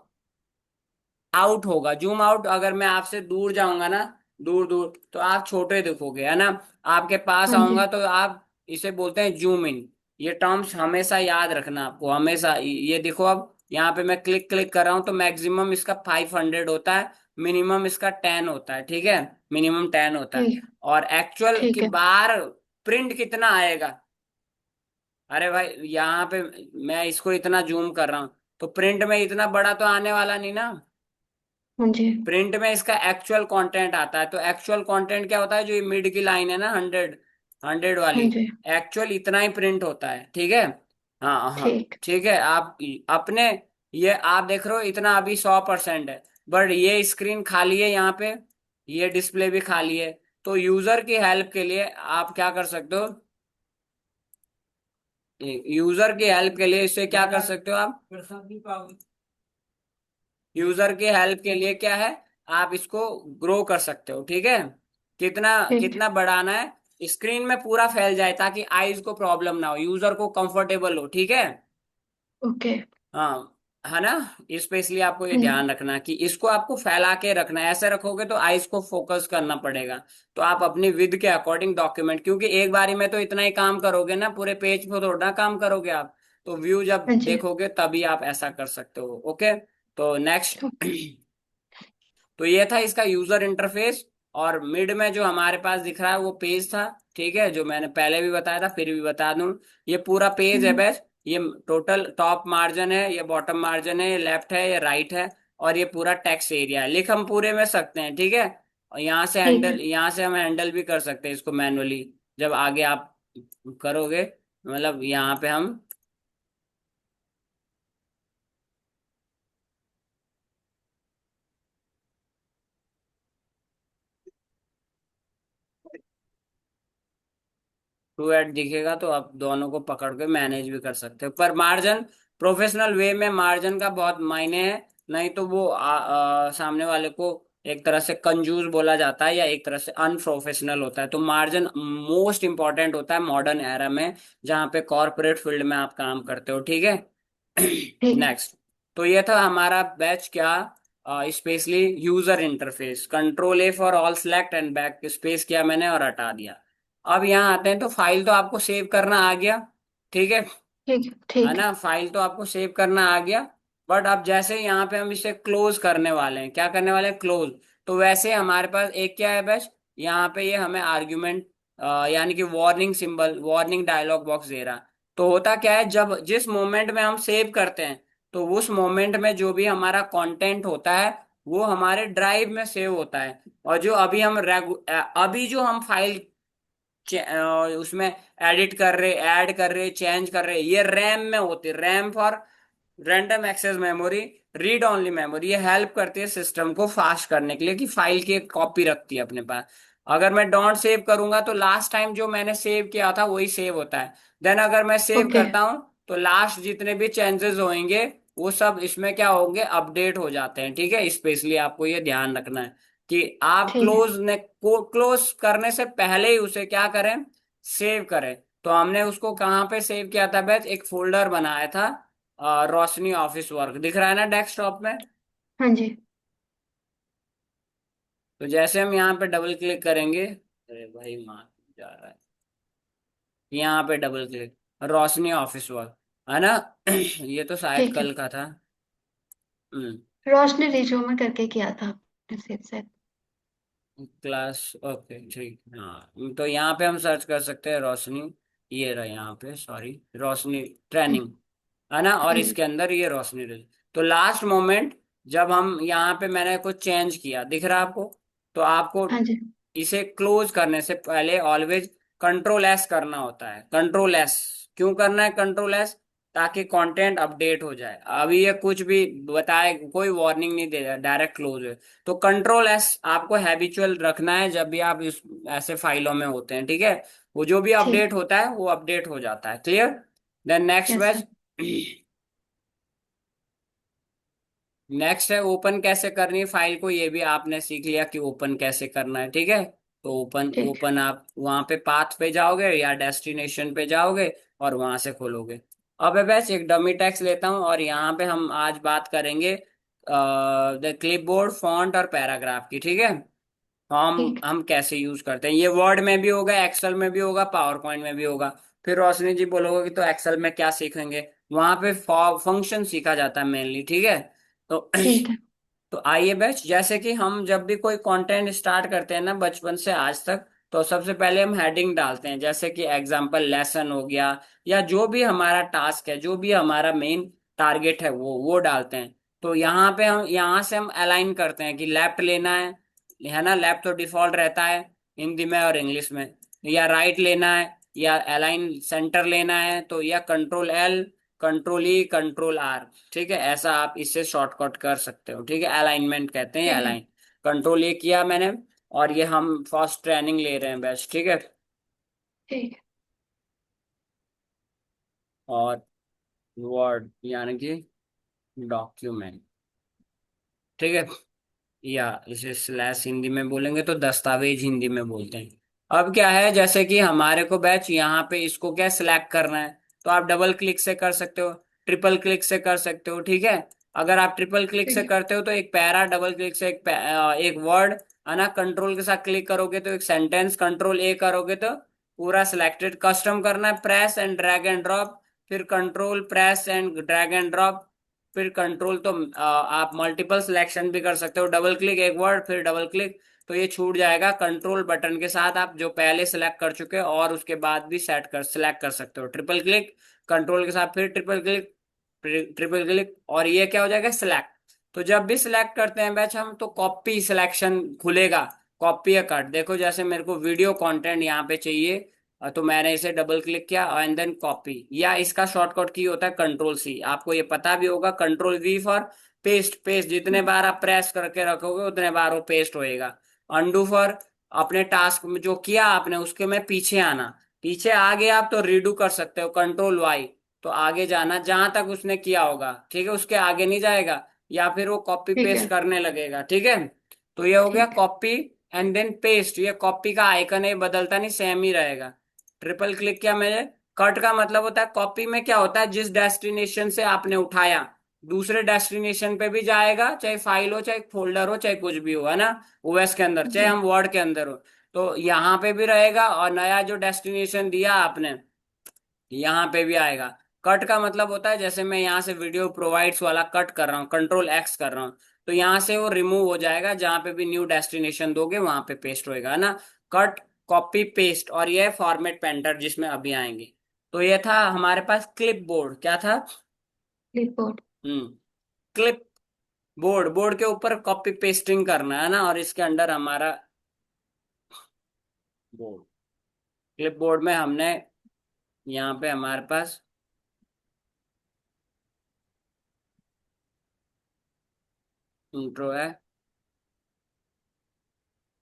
आउट होगा, जूम आउट। अगर मैं आपसे दूर जाऊंगा ना, दूर दूर, तो आप छोटे दिखोगे, है ना। आपके पास हाँ जी। आऊंगा तो आप, इसे बोलते हैं जूम इन। ये टर्म्स हमेशा याद रखना आपको, हमेशा। ये देखो, अब यहाँ पे मैं क्लिक क्लिक कर रहा हूँ तो मैक्सिमम इसका 500 होता है, मिनिमम इसका 10 होता है, ठीक है, मिनिमम 10 होता है। ठीक है। और एक्चुअल की ठीक है। बार प्रिंट कितना आएगा, अरे भाई यहाँ पे मैं इसको इतना जूम कर रहा हूँ, तो प्रिंट में इतना बड़ा तो आने वाला नहीं ना। हाँ जी। प्रिंट में इसका एक्चुअल कंटेंट आता है, तो एक्चुअल कंटेंट क्या होता है, जो ये मिड की लाइन है ना, 100 हाँ वाली, जी। एक्चुअल इतना ही प्रिंट होता है, ठीक है। हाँ हाँ, ठीक। ठीक है। आप अपने, ये आप देख रहे हो इतना अभी 100% है, बट ये स्क्रीन खाली है यहाँ पे, ये डिस्प्ले भी खाली है। तो यूजर की हेल्प के लिए आप क्या कर सकते हो, यूजर की हेल्प के लिए इससे क्या कर सकते हो आप, यूजर की हेल्प के लिए क्या है, आप इसको ग्रो कर सकते हो, ठीक है। कितना ठीक। कितना बढ़ाना है, स्क्रीन में पूरा फैल जाए, ताकि आईज को प्रॉब्लम ना हो, यूजर को कंफर्टेबल हो, ठीक है। ओके। हाँ, है ना। स्पेशली आपको ये हाँ जी। ध्यान रखना कि इसको आपको फैला के रखना है, ऐसे रखोगे तो आईज को फोकस करना पड़ेगा। तो आप अपनी विद के अकॉर्डिंग डॉक्यूमेंट, क्योंकि एक बारी में तो इतना ही काम करोगे ना, पूरे पेज पे थोड़ा काम करोगे आप। तो व्यू जब हाँ जी। देखोगे तभी आप ऐसा कर सकते हो, ओके। तो नेक्स्ट। ओके। तो ये था इसका यूजर इंटरफेस। और मिड में जो हमारे पास दिख रहा है वो पेज था, ठीक है, जो मैंने पहले भी बताया था, फिर भी बता दूं। ये पूरा पेज है हम्म। बस। ये टोटल टॉप मार्जिन है, ये बॉटम मार्जिन है, ये लेफ्ट है, ये राइट है। और ये पूरा टेक्स्ट एरिया है, लिख हम पूरे में सकते हैं, ठीक है। और ठीक है। यहाँ से हम हैंडल भी कर सकते हैं इसको मैनुअली, जब आगे आप करोगे। मतलब यहाँ पे हम टू एट दिखेगा तो आप दोनों को पकड़ के मैनेज भी कर सकते हो। पर मार्जिन, प्रोफेशनल वे में मार्जिन का बहुत मायने है। नहीं तो वो सामने वाले को एक तरह से कंजूस बोला जाता है, या एक तरह से अनप्रोफेशनल होता है। तो मार्जिन मोस्ट इंपॉर्टेंट होता है मॉडर्न एरा में, जहाँ पे कॉर्पोरेट फील्ड में आप काम करते हो, ठीक है। ठीक है। नेक्स्ट। तो ये था हमारा बैच क्या, specially user interface. Control A for all select and back space किया मैंने और हटा दिया। अब यहाँ आते हैं, तो फाइल तो आपको सेव करना आ गया, ठीक है। ठीक है। है ठीक है। ना, फाइल तो आपको सेव करना आ गया। बट अब जैसे यहाँ पे हम इसे क्लोज करने वाले हैं, क्या करने वाले हैं, क्लोज। तो वैसे हमारे पास एक क्या है बस, यहाँ पे ये हमें आर्ग्यूमेंट, यानी कि warning symbol, warning dialog box दे रहा। तो होता क्या है, जब जिस मोमेंट में हम सेव करते हैं, तो उस मोमेंट में जो भी हमारा कंटेंट होता है वो हमारे ड्राइव में सेव होता है। और जो अभी हम अभी जो हम फाइल उसमें एडिट कर रहे, ऐड कर रहे, चेंज कर रहे, ये रैम में होती है। RAM for random access memory, read only memory. ये हेल्प करती है सिस्टम को फास्ट करने के लिए, कि फाइल की एक कॉपी रखती है अपने पास। अगर मैं डोंट सेव करूंगा तो लास्ट टाइम जो मैंने सेव किया था वही सेव होता है। देन अगर मैं सेव ओके। करता हूं, तो लास्ट जितने भी चेंजेस होंगे वो सब इसमें क्या होंगे, अपडेट हो जाते हैं, ठीक है। स्पेशली आपको ये ध्यान रखना है कि आप ठीक है। क्लोज करने से पहले ही उसे क्या करें, सेव करें। तो हमने उसको कहाँ पे सेव किया था बैच, एक फोल्डर बनाया था, रोशनी ऑफिस वर्क दिख रहा है ना डेस्कटॉप में। हाँ जी। तो जैसे हम यहाँ पे डबल क्लिक करेंगे, अरे भाई मार जा रहा है, यहाँ पे डबल क्लिक, रोशनी ऑफिस वर्क, है ना। ये तो शायद ठीक है। कल का था। हम्म। रोशनी रिज्यूमे करके किया था आपने सेव शायद। क्लास, ओके ठीक, हाँ। तो यहाँ पे हम सर्च कर सकते हैं रोशनी, ये रहा यहाँ पे, सॉरी, रोशनी हाँ। ट्रेनिंग, है ना। और हाँ जी। इसके अंदर ये रोशनी रही। तो लास्ट मोमेंट जब हम यहाँ पे मैंने कुछ चेंज किया, दिख रहा है आपको। तो आपको हाँ जी। इसे क्लोज करने से पहले ऑलवेज कंट्रोल एस करना होता है। कंट्रोल एस क्यों करना है, कंट्रोल एस, ताकि कंटेंट अपडेट हो जाए। अभी ये कुछ भी बताए, कोई वार्निंग नहीं दे रहा, डायरेक्ट क्लोज है। तो कंट्रोल एस आपको हैबिचुअल रखना है जब भी आप इस ऐसे फाइलों में होते हैं, ठीक है। वो जो भी ठीक अपडेट है। होता है वो अपडेट हो जाता है, clear. Then next yes batch. Sir. Next है ओपन कैसे करनी है फाइल को, ये भी आपने सीख लिया कि ओपन कैसे करना है, ठीक है। तो ओपन, ठीक है। ओपन आप वहां पे पाथ पे जाओगे या डेस्टिनेशन पे जाओगे और वहां से खोलोगे। अब बस एक डमी टेक्स्ट लेता हूँ, और यहाँ पे हम आज बात करेंगे द क्लिपबोर्ड फॉन्ट और पैराग्राफ की, ठीक है। ठीक है। हम कैसे यूज करते हैं, ये वर्ड में भी होगा, एक्सेल में भी होगा, पावर पॉइंट में भी होगा। फिर रोशनी जी बोलोगे कि तो एक्सेल में क्या सीखेंगे, वहां पे फंक्शन सीखा जाता है मेनली, ठीक है। तो ठीक है। तो आइए बैच, जैसे कि हम जब भी कोई कंटेंट स्टार्ट करते हैं ना बचपन से आज तक, तो सबसे पहले हम हेडिंग डालते हैं, जैसे कि एग्जांपल लेसन हो गया, या जो भी हमारा टास्क है, जो भी हमारा मेन टारगेट है वो डालते हैं। तो यहाँ पे हम, यहाँ से हम अलाइन करते हैं कि लेफ्ट लेना है ना, लेफ्ट तो डिफॉल्ट रहता है हिंदी में और इंग्लिश में। या राइट लेना है, या अलाइन सेंटर लेना है, तो या control L, control E, control R, ठीक है। ऐसा आप इससे शॉर्टकट कर सकते हो, ठीक है। अलाइनमेंट कहते हैं, ठीक है। अलाइन। कंट्रोल ये किया मैंने। और ये हम फर्स्ट ट्रेनिंग ले रहे हैं बेस्ट, ठीक है। ठीक है। और वर्ड यानी कि डॉक्यूमेंट, ठीक है। या इसे स्लैश हिंदी में बोलेंगे तो दस्तावेज हिंदी में बोलते हैं। अब क्या है, जैसे कि हमारे को बैच यहाँ पे इसको क्या सिलेक्ट करना है, तो आप डबल क्लिक से कर सकते हो, ट्रिपल क्लिक से कर सकते हो, ठीक है। अगर आप ट्रिपल क्लिक ठीक से है। करते हो तो एक पैरा, डबल क्लिक से एक वर्ड, है ना। कंट्रोल के साथ क्लिक करोगे तो एक सेंटेंस, कंट्रोल ए करोगे तो पूरा सिलेक्टेड। कस्टम करना है, press and drag and drop, फिर control press and drag and drop, फिर कंट्रोल तो आप मल्टीपल सिलेक्शन भी कर सकते हो, डबल क्लिक एक वर्ड फिर डबल क्लिक, तो ये छूट जाएगा। कंट्रोल बटन के साथ आप जो पहले सिलेक्ट कर चुके हो और उसके बाद भी सिलेक्ट कर सकते हो, ट्रिपल क्लिक, कंट्रोल के साथ फिर ट्रिपल क्लिक, ट्रिपल क्लिक, और ये क्या हो जाएगा, सिलेक्ट। तो जब भी सिलेक्ट करते हैं बैच हम, तो कॉपी सिलेक्शन खुलेगा, कॉपी या कट। देखो जैसे मेरे को वीडियो कंटेंट यहाँ पे चाहिए, तो मैंने इसे डबल क्लिक किया एंड देन कॉपी, या इसका शॉर्टकट की होता है कंट्रोल सी, आपको ये पता भी होगा। Control we for paste, paste जितने बार आप प्रेस करके रखोगे उतने बार वो पेस्ट होएगा। अंडू फॉर अपने टास्क में जो किया आपने उसके में पीछे आना, पीछे आ गए आप तो रीडू कर सकते हो, कंट्रोल वाई, तो आगे जाना जहां तक उसने किया होगा, ठीक है, उसके आगे नहीं जाएगा, या फिर वो कॉपी ठीक पेस्ट है। करने लगेगा, ठीक है। तो ये हो गया ठीक। कॉपी एंड देन पेस्ट, ये कॉपी का आइकन है, बदलता नहीं, सेम ही रहेगा। ट्रिपल क्लिक किया मैंने। कट का मतलब होता है, कॉपी में क्या होता है, जिस डेस्टिनेशन से आपने उठाया दूसरे डेस्टिनेशन पे भी जाएगा, चाहे फाइल हो, चाहे फोल्डर हो, चाहे कुछ भी हो, है ना, ओएस के अंदर, चाहे जी। हम वर्ड के अंदर हो, तो यहाँ पे भी रहेगा, और नया जो डेस्टिनेशन दिया आपने यहाँ पे भी आएगा। कट का मतलब होता है, जैसे मैं यहाँ से वीडियो प्रोवाइड्स वाला कट कर रहा हूँ, कंट्रोल एक्स कर रहा हूँ, तो यहाँ से वो रिमूव हो जाएगा, जहां पे भी न्यू डेस्टिनेशन दोगे वहां पे पेस्ट होएगा, है ना। कट, कॉपी, पेस्ट, और ये फॉर्मेट पेंटर जिसमें अभी आएंगे। तो ये था हमारे पास क्लिप बोर्ड, क्या था। क्लिपबोर्ड। हम्म, क्लिप बोर्ड, बोर्ड के ऊपर कॉपी पेस्टिंग करना है ना, और इसके अंदर हमारा बोर्ड, क्लिप बोर्ड में हमने यहाँ पे हमारे पास इंट्रो है,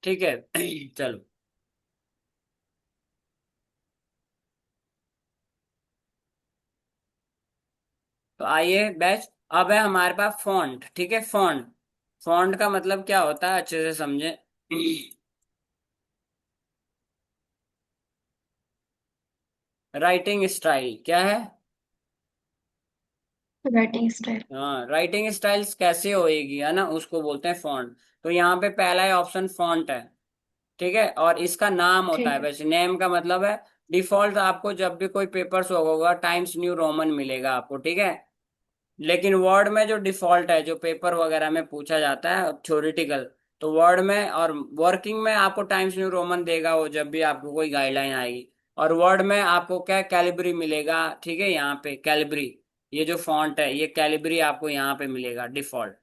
ठीक है। चलो, तो आइए बैच, अब है हमारे पास फॉन्ट, ठीक है, फॉन्ट। फॉन्ट का मतलब क्या होता है अच्छे से समझे। राइटिंग स्टाइल क्या है। Writing style. हाँ, राइटिंग स्टाइल्स कैसे होएगी, है ना, उसको बोलते हैं फॉन्ट। तो यहाँ पे पहला ही ऑप्शन फॉन्ट है, ठीक है, और इसका नाम होता ठीक है, है। वैसे नेम का मतलब है डिफॉल्ट। आपको जब भी कोई पेपर शो होगा टाइम्स न्यू रोमन मिलेगा आपको, ठीक है। लेकिन वर्ड में जो डिफॉल्ट है, जो पेपर वगैरह में पूछा जाता है थ्योरेटिकल, तो वर्ड में और वर्किंग में आपको टाइम्स न्यू रोमन देगा वो, जब भी आपको कोई गाइडलाइन आएगी। और वर्ड में आपको क्या, कैलिब्री मिलेगा, ठीक है, यहाँ पे कैलिब्री, ये जो फॉन्ट है ये कैलिब्री आपको यहाँ पे मिलेगा डिफॉल्ट।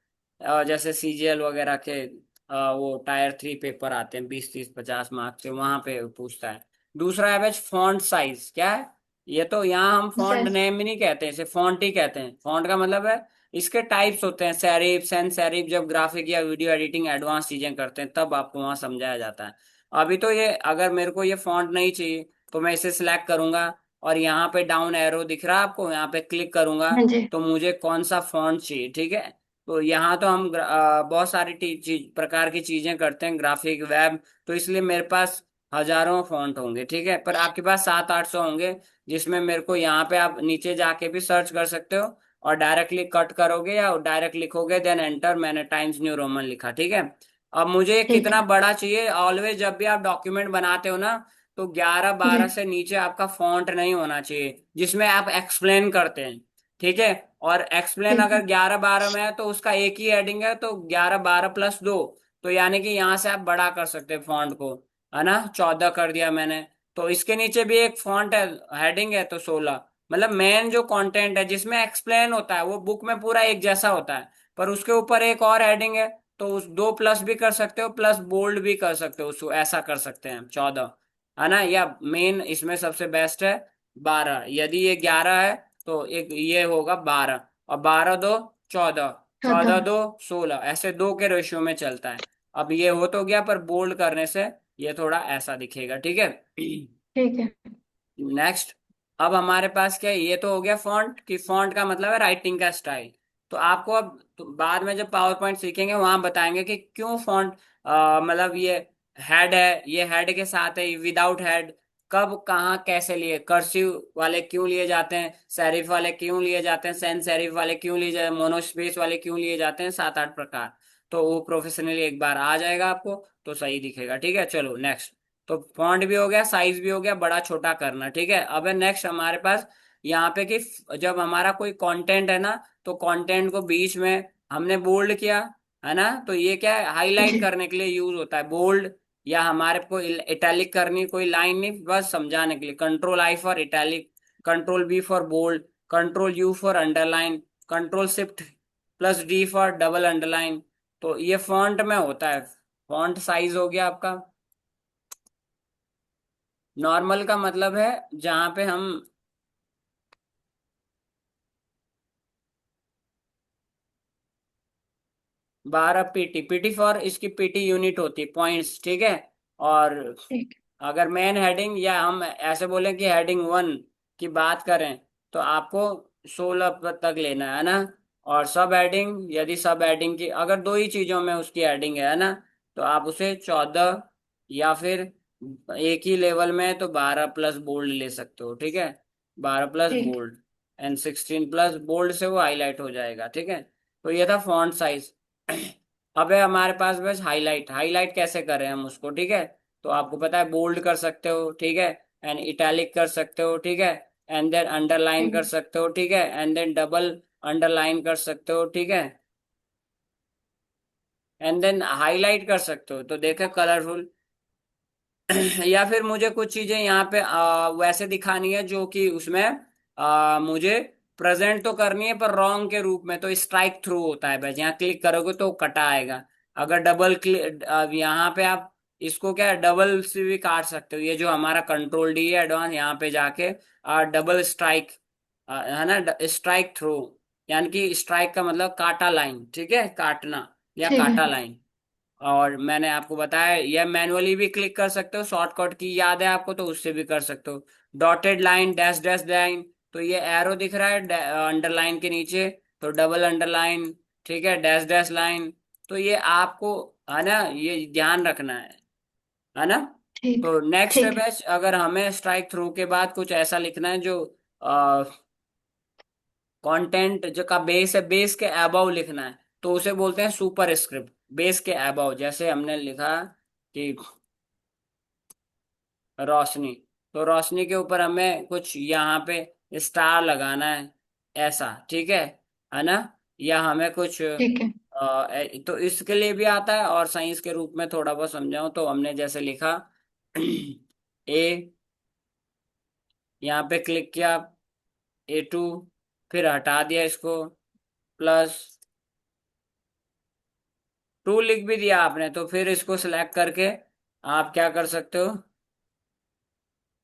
जैसे सीजीएल वगैरह के वो टायर 3 पेपर आते हैं 20 30 50 मार्क्स के, वहां पे पूछता है। दूसरा है बस फॉन्ट साइज, क्या है, ये तो यहाँ हम फॉन्ट साइज। नेम भी नहीं कहते हैं, इसे फॉन्ट ही कहते हैं। फॉन्ट का मतलब है इसके टाइप्स होते हैं, सेरिफ, सैन सेरिफ, जब ग्राफिक या वीडियो एडिटिंग एडवांस चीजें करते हैं तब आपको वहां समझाया जाता है। अभी तो ये, अगर मेरे को ये फॉन्ट नहीं चाहिए तो मैं इसे सिलेक्ट करूंगा, और यहाँ पे डाउन एरो दिख रहा है आपको, यहाँ पे क्लिक करूंगा, हाँ जी। तो मुझे कौन सा फॉन्ट चाहिए, ठीक है। तो यहाँ तो हम बहुत सारी प्रकार की चीजें करते हैं, ग्राफिक, वेब, तो इसलिए मेरे पास हजारों फॉन्ट होंगे, ठीक है, पर आपके पास 700 800 होंगे, जिसमें मेरे को यहाँ पे आप नीचे जाके भी सर्च कर सकते हो, और डायरेक्टली कट करोगे या डायरेक्ट लिखोगे देन एंटर, मैंने टाइम्स न्यू रोमन लिखा, ठीक है। अब मुझे ये ठीक कितना है। बड़ा चाहिए, ऑलवेज जब भी आप डॉक्यूमेंट बनाते हो ना, तो 11 12 जी। से नीचे आपका फॉन्ट नहीं होना चाहिए जिसमें आप एक्सप्लेन करते हैं, ठीक है। और एक्सप्लेन ठीक है। अगर 11 12 में है तो उसका एक ही हेडिंग है, तो 11 12 + 2, तो यानी कि यहाँ से आप बड़ा कर सकते हैं फॉन्ट को, है ना, 14 कर दिया मैंने। तो इसके नीचे भी एक फॉन्ट है, हेडिंग है, तो 16। मतलब मेन जो कंटेंट है जिसमें एक्सप्लेन होता है वो बुक में पूरा एक जैसा होता है, पर उसके ऊपर एक और हेडिंग है, तो उस 2 प्लस भी कर सकते हो, प्लस बोल्ड भी कर सकते हो, उसको ऐसा कर सकते हैं 14, है ना। या मेन इसमें सबसे बेस्ट है 12, यदि ये 11 है तो एक ये होगा 12, और 12 2 14, 14। 14 2 16, ऐसे दो के रेशियो में चलता है। अब ये हो तो गया, पर बोल्ड करने से ये थोड़ा ऐसा दिखेगा, ठीक है। ठीक है। नेक्स्ट, अब हमारे पास क्या है, ये तो हो गया फॉन्ट की, फॉन्ट का मतलब है राइटिंग का स्टाइल। तो बाद में जब पावर पॉइंट सीखेंगे वहां बताएंगे कि क्यों फॉन्ट, मतलब ये हेड है, ये हेड के साथ है, विदाउट हेड। कब कहाँ कैसे लिए, कर्सिव वाले क्यों लिए जाते हैं, सेरिफ वाले क्यों लिए जाते हैं, सैन सेरिफ वाले क्यों लिए जाते हैं, मोनोस्पेस वाले क्यों लिए जाते हैं, 7-8 प्रकार। तो वो प्रोफेशनली एक बार आ जाएगा आपको, तो सही दिखेगा। ठीक है, चलो नेक्स्ट। तो फॉन्ट भी हो गया, साइज भी हो गया, बड़ा छोटा करना। ठीक है, अब है नेक्स्ट हमारे पास यहाँ पे कि जब हमारा कोई कंटेंट है ना, तो कंटेंट को बीच में हमने बोल्ड किया, है ना, तो ये क्या है, हाईलाइट जी। करने के लिए यूज होता है बोल्ड। या हमारे को इटैलिक करनी कोई लाइन नहीं, बस समझाने के लिए। Control I for italic, control B for bold, control U for underline, control Shift+D for double underline. तो ये फॉन्ट में होता है। फॉन्ट साइज हो गया आपका। नॉर्मल का मतलब है जहां पे हम 12 PT, PT फॉर इसकी PT यूनिट होती है, पॉइंट्स। ठीक है। और ठीक। अगर मेन हेडिंग, या हम ऐसे बोलें कि हेडिंग 1 की बात करें, तो आपको 16 तक लेना है ना। और सब हेडिंग, यदि सब हेडिंग की अगर दो ही चीजों में उसकी हेडिंग है ना, तो आप उसे 14, या फिर एक ही लेवल में है तो 12 प्लस बोल्ड ले सकते हो। ठीक है, 12 प्लस ठीक। बोल्ड एंड 16 प्लस बोल्ड से वो हाईलाइट हो जाएगा। ठीक है, तो ये था फॉन्ट साइज। अब है हमारे पास बस हाईलाइट। हाईलाइट कैसे करें हम उसको, ठीक है। तो आपको पता है, बोल्ड कर सकते हो, ठीक है, एंड इटैलिक कर सकते हो, ठीक है, एंड देन अंडरलाइन ठीक। कर सकते हो, ठीक है, एंड देन डबल अंडरलाइन कर सकते हो, ठीक है, एंड देन हाईलाइट कर सकते हो, तो देखे कलरफुल। या फिर मुझे कुछ चीजें यहाँ पे वैसे दिखानी है जो कि उसमें मुझे प्रेजेंट तो करनी है पर रॉन्ग के रूप में, तो स्ट्राइक थ्रू होता है बस। यहाँ क्लिक करोगे तो कटा आएगा। अगर डबल क्लिक, यहाँ पे आप इसको क्या डबल से भी काट सकते हो। ये जो हमारा कंट्रोल D है एडवांस, यहाँ पे जाके डबल स्ट्राइक, है ना, स्ट्राइक थ्रू, यानी कि स्ट्राइक का मतलब काटा लाइन, ठीक है, काटना या ठीक है। काटा लाइन। और मैंने आपको बताया, या मैनुअली भी क्लिक कर सकते हो, शॉर्टकट की याद है आपको तो उससे भी कर सकते हो। Dotted line, dash dash line, तो ये एरो दिख रहा है अंडरलाइन के नीचे, तो डबल अंडरलाइन, ठीक है, डैश डैश लाइन। तो ये आपको, है ना, ये ध्यान रखना है ना। ठीक। तो नेक्स्ट ठीक स्टेप है। है, अगर हमें स्ट्राइक थ्रू के बाद कुछ ऐसा लिखना है जो कंटेंट जो का बेस है, बेस के अबव लिखना है, तो उसे बोलते हैं सुपर स्क्रिप्ट। बेस के अबव, जैसे हमने लिखा कि रोशनी, तो रोशनी के ऊपर हमें कुछ यहाँ पे स्टार लगाना है, ऐसा, ठीक है ना। या हमें कुछ ठीक है। तो इसके लिए भी आता है। और साइंस के रूप में थोड़ा बहुत समझाऊं तो हमने जैसे लिखा ए, यहाँ पे क्लिक किया, A2, फिर हटा दिया इसको, +2 लिख भी दिया आपने, तो फिर इसको सिलेक्ट करके आप क्या कर सकते हो,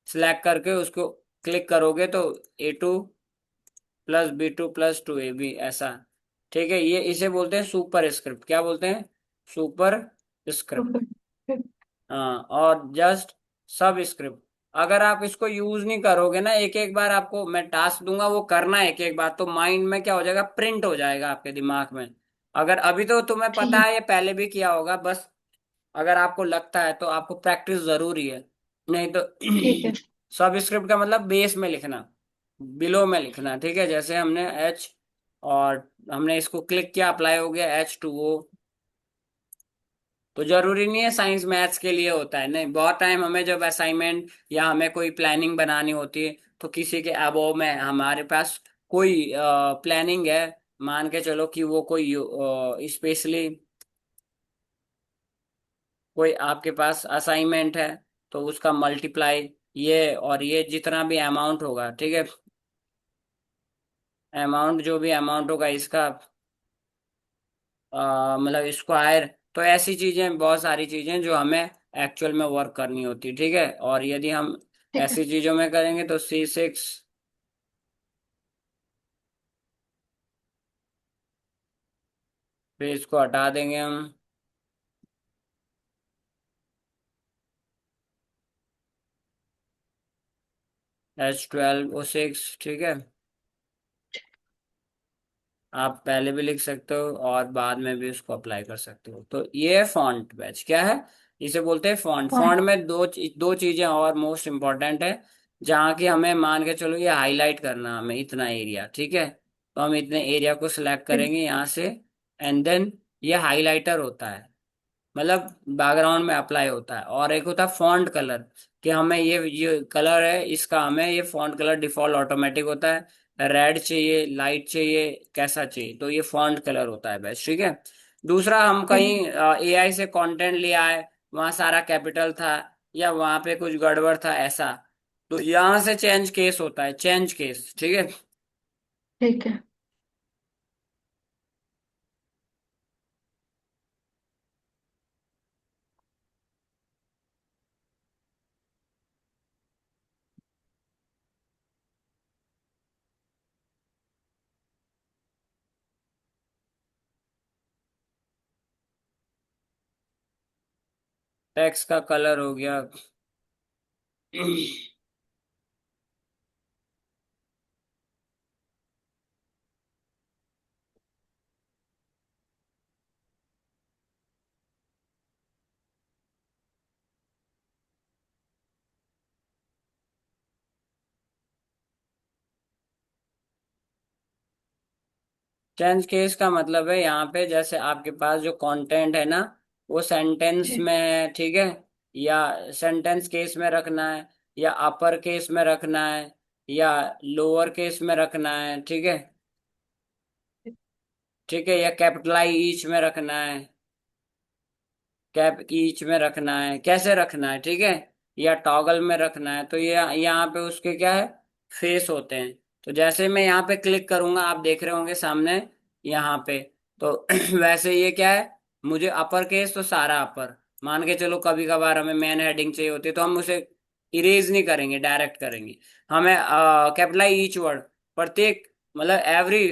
सिलेक्ट करके उसको क्लिक करोगे तो A2 + B2 + 2AB ऐसा। ठीक है, ये इसे बोलते हैं सुपर स्क्रिप्ट। क्या बोलते हैं, सुपर स्क्रिप्ट। सुपर। ठीक। हाँ, और जस्ट सब स्क्रिप्ट। अगर आप इसको यूज नहीं करोगे ना, एक एक बार आपको मैं टास्क दूंगा वो करना है एक एक बार, तो माइंड में क्या हो जाएगा, प्रिंट हो जाएगा आपके दिमाग में। अगर अभी तो तुम्हें ठीक पता है। है, ये पहले भी किया होगा, बस अगर आपको लगता है तो आपको प्रैक्टिस जरूरी है। नहीं तो ठीक है। सब स्क्रिप्ट का मतलब बेस में लिखना, बिलो में लिखना। ठीक है, जैसे हमने H, और हमने इसको क्लिक किया, अप्लाई हो गया H2O। तो जरूरी नहीं है साइंस मैथ्स के लिए होता है, नहीं, बहुत टाइम हमें जब असाइनमेंट या हमें कोई प्लानिंग बनानी होती है, तो किसी के अबोव में हमारे पास कोई प्लानिंग है, मान के चलो कि वो कोई स्पेशली कोई आपके पास असाइनमेंट है, तो उसका मल्टीप्लाई, ये और ये जितना भी अमाउंट होगा, ठीक है, अमाउंट जो भी अमाउंट होगा इसका मतलब स्क्वायर। तो ऐसी चीजें, बहुत सारी चीजें जो हमें एक्चुअल में वर्क करनी होती, ठीक है। और यदि हम ठीक है। ऐसी चीजों में करेंगे तो C6, फिर इसको हटा देंगे हम, H12O6, ठीक है। आप पहले भी लिख सकते हो और बाद में भी उसको अप्लाई कर सकते हो। तो ये फॉन्ट बैच क्या है, इसे बोलते हैं फॉन्ट। फॉन्ट। फॉन्ट में दो चीजें और मोस्ट इंपॉर्टेंट है, जहाँ की हमें मान के चलो ये हाईलाइट करना, हमें इतना एरिया, ठीक है। तो हम इतने एरिया को सिलेक्ट करेंगे यहाँ से, एंड देन ये हाईलाइटर होता है, मतलब बैकग्राउंड में अप्लाई होता है। और एक होता है फॉन्ट कलर, कि हमें ये कलर है इसका, हमें ये फॉन्ट कलर डिफॉल्ट ऑटोमेटिक होता है, रेड चाहिए, लाइट चाहिए, कैसा चाहिए, तो ये फॉन्ट कलर होता है बेस्ट, ठीक है। दूसरा, हम ठीक कहीं एआई से कंटेंट लिया है, वहाँ सारा कैपिटल था, या वहाँ पे कुछ गड़बड़ था ऐसा, तो यहाँ से चेंज केस होता है, चेंज केस, ठीक है। ठीक है। टेक्स्ट का कलर हो गया। टेंस केस का मतलब है यहाँ पे, जैसे आपके पास जो कंटेंट है ना, वो सेंटेंस ठीक। में है, ठीक है, या सेंटेंस केस में रखना है, या अपर केस में रखना है, या लोअर केस में रखना है, ठीक है। ठीक है, या कैपिटलाइज ईच में रखना है, कैप ईच में रखना है, कैसे रखना है, ठीक है, या टॉगल में रखना है। तो ये यहाँ पे उसके क्या है, फेस होते हैं। तो जैसे मैं यहाँ पे क्लिक करूंगा, आप देख रहे होंगे सामने यहाँ पे, तो वैसे ये क्या है, मुझे अपर केस तो सारा अपर, मान के चलो कभी कभार हमें मैन हेडिंग चाहिए होती है, तो हम उसे इरेज नहीं करेंगे, डायरेक्ट करेंगे। हमें कैपिटलाइज ईच वर्ड, प्रत्येक, मतलब एवरी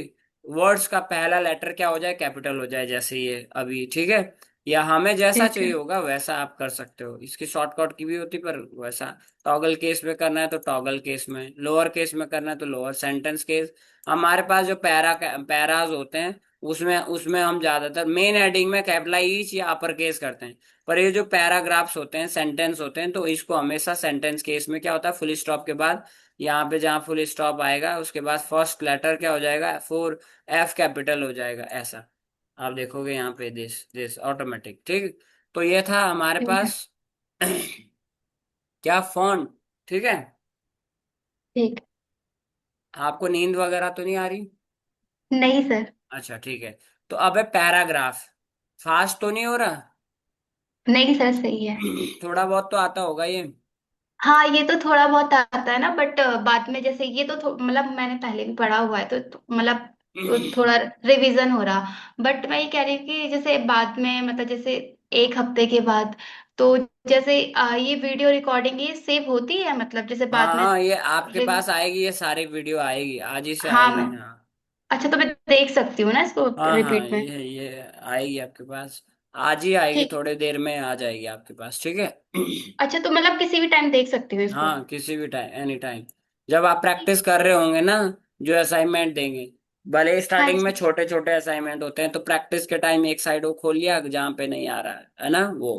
वर्ड्स का पहला लेटर क्या हो जाए, कैपिटल हो जाए, जैसे ये अभी, ठीक है। या हमें जैसा ठीक चाहिए है। होगा वैसा आप कर सकते हो, इसकी शॉर्टकट की भी होती, पर वैसा टॉगल केस में करना है तो टॉगल केस में, लोअर केस में करना है तो लोअर, सेंटेंस केस। हमारे पास जो पैराज होते हैं, उसमें उसमें हम ज्यादातर मेन हेडिंग में कैपिटलाइज या अपर केस करते हैं। पर ये जो पैराग्राफ्स होते हैं, सेंटेंस होते हैं, तो इसको हमेशा सेंटेंस केस में क्या होता है, फुल स्टॉप के बाद, यहाँ पे जहाँ फुल स्टॉप आएगा उसके बाद फर्स्ट लेटर क्या हो जाएगा, फोर, एफ कैपिटल हो जाएगा, ऐसा आप देखोगे यहाँ पे, दिस दिस ऑटोमेटिक, ठीक। तो ये था हमारे ठीक है। पास क्या, फॉन्ट, ठीक है। ठीक। आपको नींद वगैरह तो नहीं आ रही? नहीं सर। अच्छा ठीक है। तो अब है पैराग्राफ, फास्ट तो नहीं हो रहा? नहीं सर, सही है। थोड़ा बहुत तो आता होगा ये। हाँ, ये तो थोड़ा बहुत आता है ना, बट बाद में जैसे ये तो मतलब मैंने पहले भी पढ़ा हुआ है, तो मतलब थोड़ा रिवीजन हो रहा। बट मैं ये कह रही हूँ कि जैसे बाद में, मतलब जैसे एक हफ्ते के बाद, तो जैसे ये वीडियो रिकॉर्डिंग ये सेव होती है, मतलब जैसे हाँ बाद में हाँ, ये आपके रिव पास आएगी, ये सारी वीडियो आएगी, आज ही से हाँ आएगी, मैं, हाँ। अच्छा तो मैं देख सकती हूँ ना इसको हाँ हाँ, रिपीट में? ये आएगी आपके पास, आज ही आएगी, ठीक। थोड़ी देर में आ जाएगी आपके पास, ठीक है। अच्छा, तो मतलब किसी भी टाइम देख सकती हूँ इसको? हाँ, किसी भी टाइम, एनी टाइम, जब आप प्रैक्टिस कर रहे होंगे ना, जो असाइनमेंट देंगे, भले हाँ स्टार्टिंग में जी। छोटे छोटे असाइनमेंट होते हैं, तो प्रैक्टिस के टाइम एक साइड वो खोल लिया जहाँ पे नहीं आ रहा है ना वो।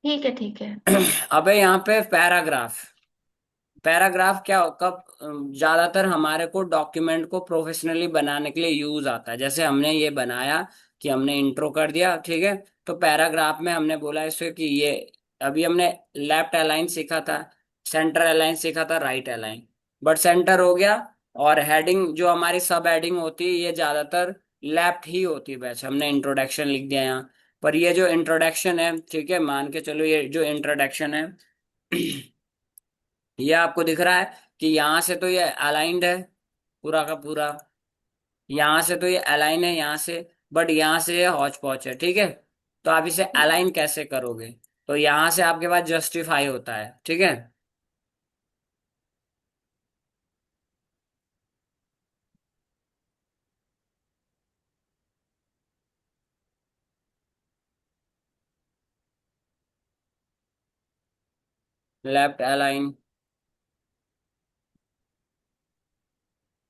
ठीक है। ठीक है। अबे यहाँ पे पैराग्राफ, पैराग्राफ क्या कब ज्यादातर हमारे को डॉक्यूमेंट को प्रोफेशनली बनाने के लिए यूज आता है, जैसे हमने ये बनाया कि हमने इंट्रो कर दिया, ठीक है। तो पैराग्राफ में हमने बोला इससे कि ये, अभी हमने लेफ्ट अलाइन सीखा था, सेंटर अलाइन सीखा था, राइट अलाइन, बट सेंटर हो गया। और हेडिंग जो हमारी सब हेडिंग होती है, ये ज्यादातर लेफ्ट ही होती है, बैच हमने इंट्रोडक्शन लिख दिया यहाँ। पर ये जो इंट्रोडक्शन है, ठीक है, मान के चलो ये जो इंट्रोडक्शन है, ये आपको दिख रहा है कि यहाँ से तो ये अलाइंड है पूरा का पूरा, यहाँ से तो ये अलाइन है यहाँ से, बट यहाँ से ये हौच पौच है, ठीक है। तो आप इसे अलाइन कैसे करोगे, तो यहाँ से आपके पास जस्टिफाई होता है, ठीक है। लेफ्ट अलाइन,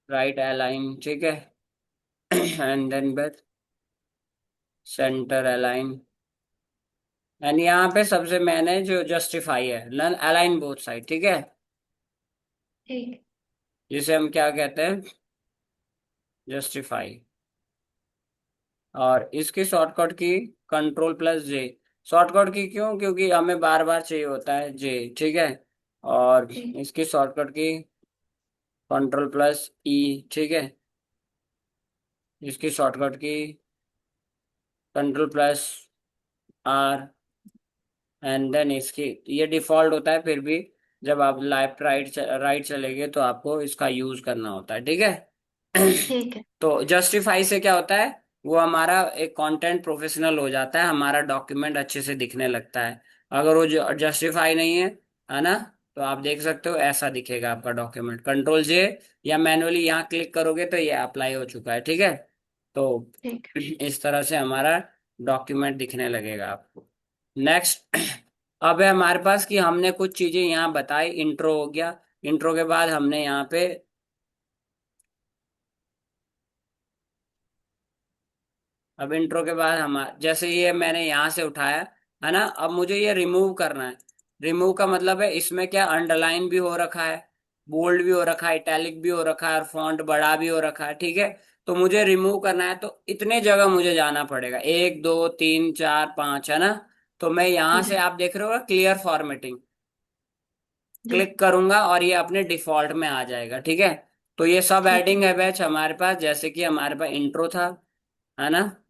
राइट अलाइन, ठीक है, and then back, centre align, and यहाँ पे सबसे मेन है जो जस्टिफाई है, लर्न अलाइन बोथ साइड, ठीक है, ठीक। जिसे हम क्या कहते हैं, जस्टिफाई। और इसकी शॉर्टकट की कंट्रोल+J। शॉर्टकट की क्यों, क्योंकि हमें बार बार चाहिए होता है जे, ठीक है। और ठीक। इसकी शॉर्टकट की कंट्रोल+E, ठीक है। इसकी शॉर्टकट की कंट्रोल+R। एंड देन इसकी, ये डिफॉल्ट होता है, फिर भी जब आप लेफ्ट राइट राइट चलेंगे तो आपको इसका यूज करना होता है, ठीक है। ठीक है। तो जस्टिफाई से क्या होता है, वो हमारा एक कंटेंट प्रोफेशनल हो जाता है, हमारा डॉक्यूमेंट अच्छे से दिखने लगता है। अगर वो जस्टिफाई नहीं है ना, तो आप देख सकते हो ऐसा दिखेगा आपका डॉक्यूमेंट। कंट्रोल+J, या मैनुअली यहाँ क्लिक करोगे तो ये अप्लाई हो चुका है, ठीक है। तो ठीक। इस तरह से हमारा डॉक्यूमेंट दिखने लगेगा आपको। नेक्स्ट, अब है हमारे पास कि हमने कुछ चीजें यहाँ बताई, इंट्रो हो गया। इंट्रो के बाद हमने यहाँ पे, अब इंट्रो के बाद हम, जैसे ये मैंने यहाँ से उठाया है ना, अब मुझे ये रिमूव करना है। रिमूव का मतलब है इसमें क्या, अंडरलाइन भी हो रखा है, बोल्ड भी हो रखा है, इटैलिक भी हो रखा है, और फॉन्ट बड़ा भी हो रखा है, ठीक है। तो मुझे रिमूव करना है, तो इतने जगह मुझे जाना पड़ेगा, 1 2 3 4 5, है ना। तो मैं यहाँ ठीक से, है। आप देख रहे हो क्लियर फॉर्मेटिंग, जी। क्लिक करूंगा और ये अपने डिफॉल्ट में आ जाएगा, ठीक है। तो ये सब ठीक है। हेडिंग है बैच हमारे पास, जैसे कि हमारे पास इंट्रो था, है ना।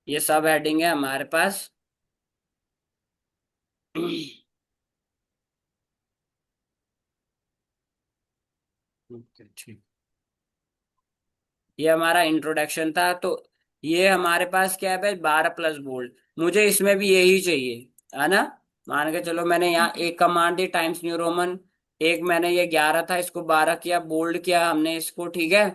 ये सब हेडिंग है हमारे पास। ओके, ठीक। ये हमारा इंट्रोडक्शन था। तो ये हमारे पास क्या है भाई, 12+बोल्ड, मुझे इसमें भी यही चाहिए, है ना। मान के चलो मैंने यहाँ ठीक है। एक कमांड दी, टाइम्स न्यू रोमन। एक मैंने ये 11 था, इसको 12 किया, बोल्ड किया हमने इसको, ठीक है।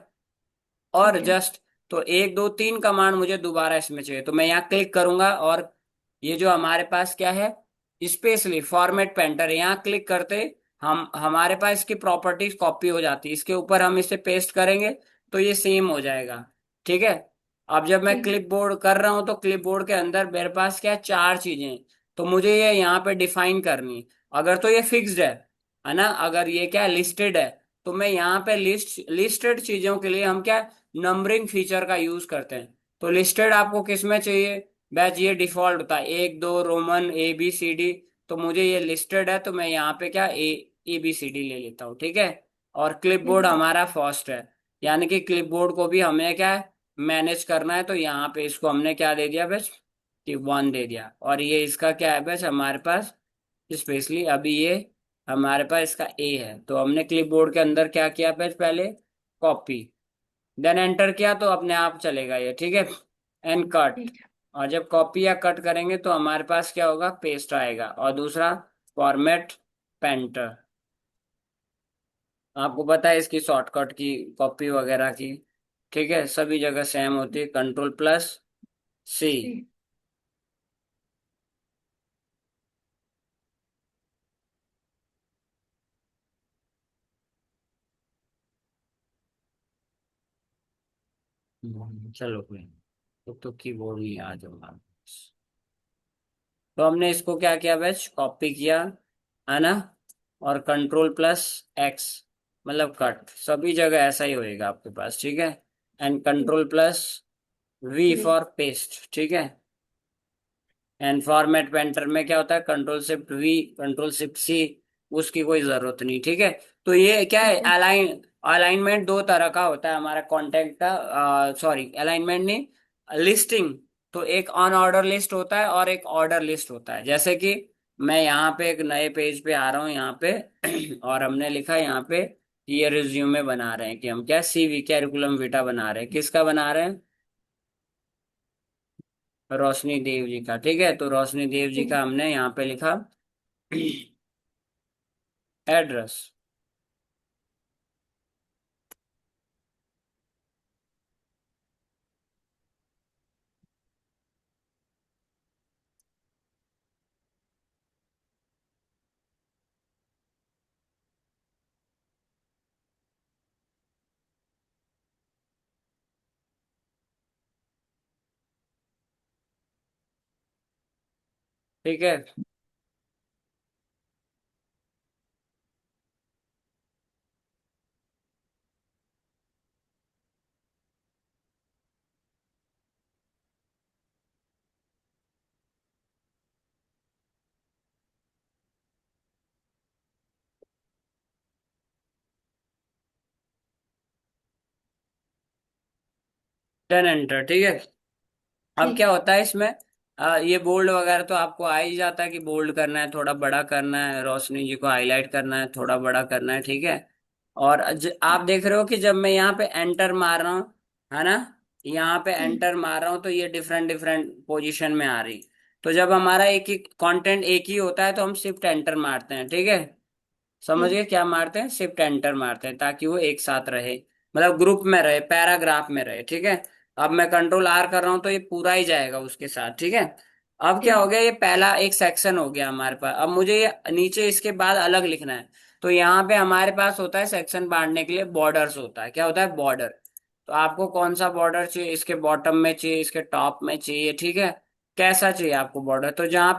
और ठीक है। जस्ट, तो 1 2 3 कमांड मुझे दोबारा इसमें चाहिए, तो मैं यहाँ क्लिक करूंगा, और ये जो हमारे पास क्या है, स्पेशली फॉर्मेट पेंटर, यहाँ क्लिक करते हम, हमारे पास इसकी प्रॉपर्टीज कॉपी हो जाती है, इसके ऊपर हम इसे पेस्ट करेंगे तो ये सेम हो जाएगा, ठीक है। अब जब मैं ठीक है। क्लिपबोर्ड कर रहा हूं, तो क्लिपबोर्ड के अंदर मेरे पास क्या है, 4 चीजें हैं। तो मुझे ये यहाँ पे डिफाइन करनी, अगर तो ये फिक्स्ड है ना, अगर ये क्या लिस्टेड है, तो मैं यहाँ पे लिस्टेड चीजों के लिए हम क्या, नंबरिंग फीचर का यूज करते हैं। तो लिस्टेड आपको किस में चाहिए बैच, ये डिफॉल्ट होता है 1 2 रोमन ABCD। तो मुझे ये लिस्टेड है, तो मैं यहाँ पे क्या ABCD ले लेता हूँ, ठीक है। और ठीक क्लिपबोर्ड है। हमारा फर्स्ट है, यानी कि क्लिपबोर्ड को भी हमें क्या मैनेज करना है, तो यहाँ पे इसको हमने क्या दे दिया बस, कि 1 दे दिया। और ये इसका क्या है बस हमारे पास, स्पेशली अभी ये हमारे पास इसका A है, तो हमने क्लिपबोर्ड के अंदर क्या किया बस, पहले कॉपी, देन एंटर किया तो अपने आप चलेगा ये, ठीक है। And cut. ठीक है। और जब कॉपी या कट करेंगे तो हमारे पास क्या होगा, पेस्ट आएगा। और दूसरा, फॉर्मेट पेंटर, आपको पता है इसकी शॉर्टकट की, कॉपी वगैरह की, ठीक है, सभी जगह सेम होती है, कंट्रोल+C। ठीक। चलो कोई नहीं। तो कीबोर्ड ही आ जाऊंगा। तो हमने इसको क्या किया बस, कॉपी किया, है ना। और कंट्रोल+X, मतलब कट, सभी जगह ऐसा ही होएगा आपके पास, ठीक है। एंड ठीक। कंट्रोल+V जी। फॉर पेस्ट, ठीक है। एंड फॉर्मेट पेंटर में क्या होता है, कंट्रोल+Shift+V, कंट्रोल+Shift+C, उसकी कोई जरूरत नहीं, ठीक है। तो ये क्या है, ठीक है। अलाइनमेंट दो तरह का होता है हमारा कॉन्टेंट का, सॉरी अलाइनमेंट नहीं, लिस्टिंग। तो एक ऑन ऑर्डर लिस्ट होता है और एक ऑर्डर लिस्ट होता है। जैसे कि मैं यहाँ पे एक नए पेज पे आ रहा हूँ यहाँ पे, और हमने लिखा यहाँ पे कि ये रिज्यूमे बना रहे हैं, कि हम क्या CV कैरिकुलम विटा बना रहे हैं, किसका बना रहे हैं, रोशनी देव जी का, ठीक है। तो रोशनी देव जी ठीक का है। हमने यहाँ पे लिखा एड्रेस। ठीक है। टेन एंटर, ठीक है। अब क्या ठीक। होता है इसमें, ये बोल्ड वगैरह तो आपको आ ही जाता है कि बोल्ड करना है, थोड़ा बड़ा करना है, रोशनी जी को हाईलाइट करना है, थोड़ा बड़ा करना है, ठीक है। और आप देख रहे हो कि जब मैं यहाँ पे एंटर मार रहा हूँ, है ना, यहाँ पे हम्म। एंटर मार रहा हूँ तो ये डिफरेंट डिफरेंट पोजीशन में आ रही। तो जब हमारा एक ही कंटेंट एक ही होता है तो हम शिफ्ट एंटर मारते हैं, ठीक है। समझ ठीक। गए क्या मारते हैं, शिफ्ट एंटर मारते हैं ताकि वो एक साथ रहे, मतलब ग्रुप में रहे, पैराग्राफ में रहे, ठीक है। अब मैं कंट्रोल आर कर रहा हूं तो ये पूरा ही जाएगा उसके साथ, ठीक है। अब क्या हो ठीक। गया, ये पहला एक सेक्शन हो गया हमारे पास। अब मुझे ये नीचे इसके बाद अलग लिखना है। तो यहाँ पे हमारे पास होता है सेक्शन बांटने के लिए बॉर्डर्स होता है, क्या होता है, बॉर्डर। तो आपको कौन सा बॉर्डर चाहिए, इसके बॉटम में चाहिए, इसके टॉप में चाहिए, ठीक है। कैसा चाहिए आपको बॉर्डर, तो जहाँ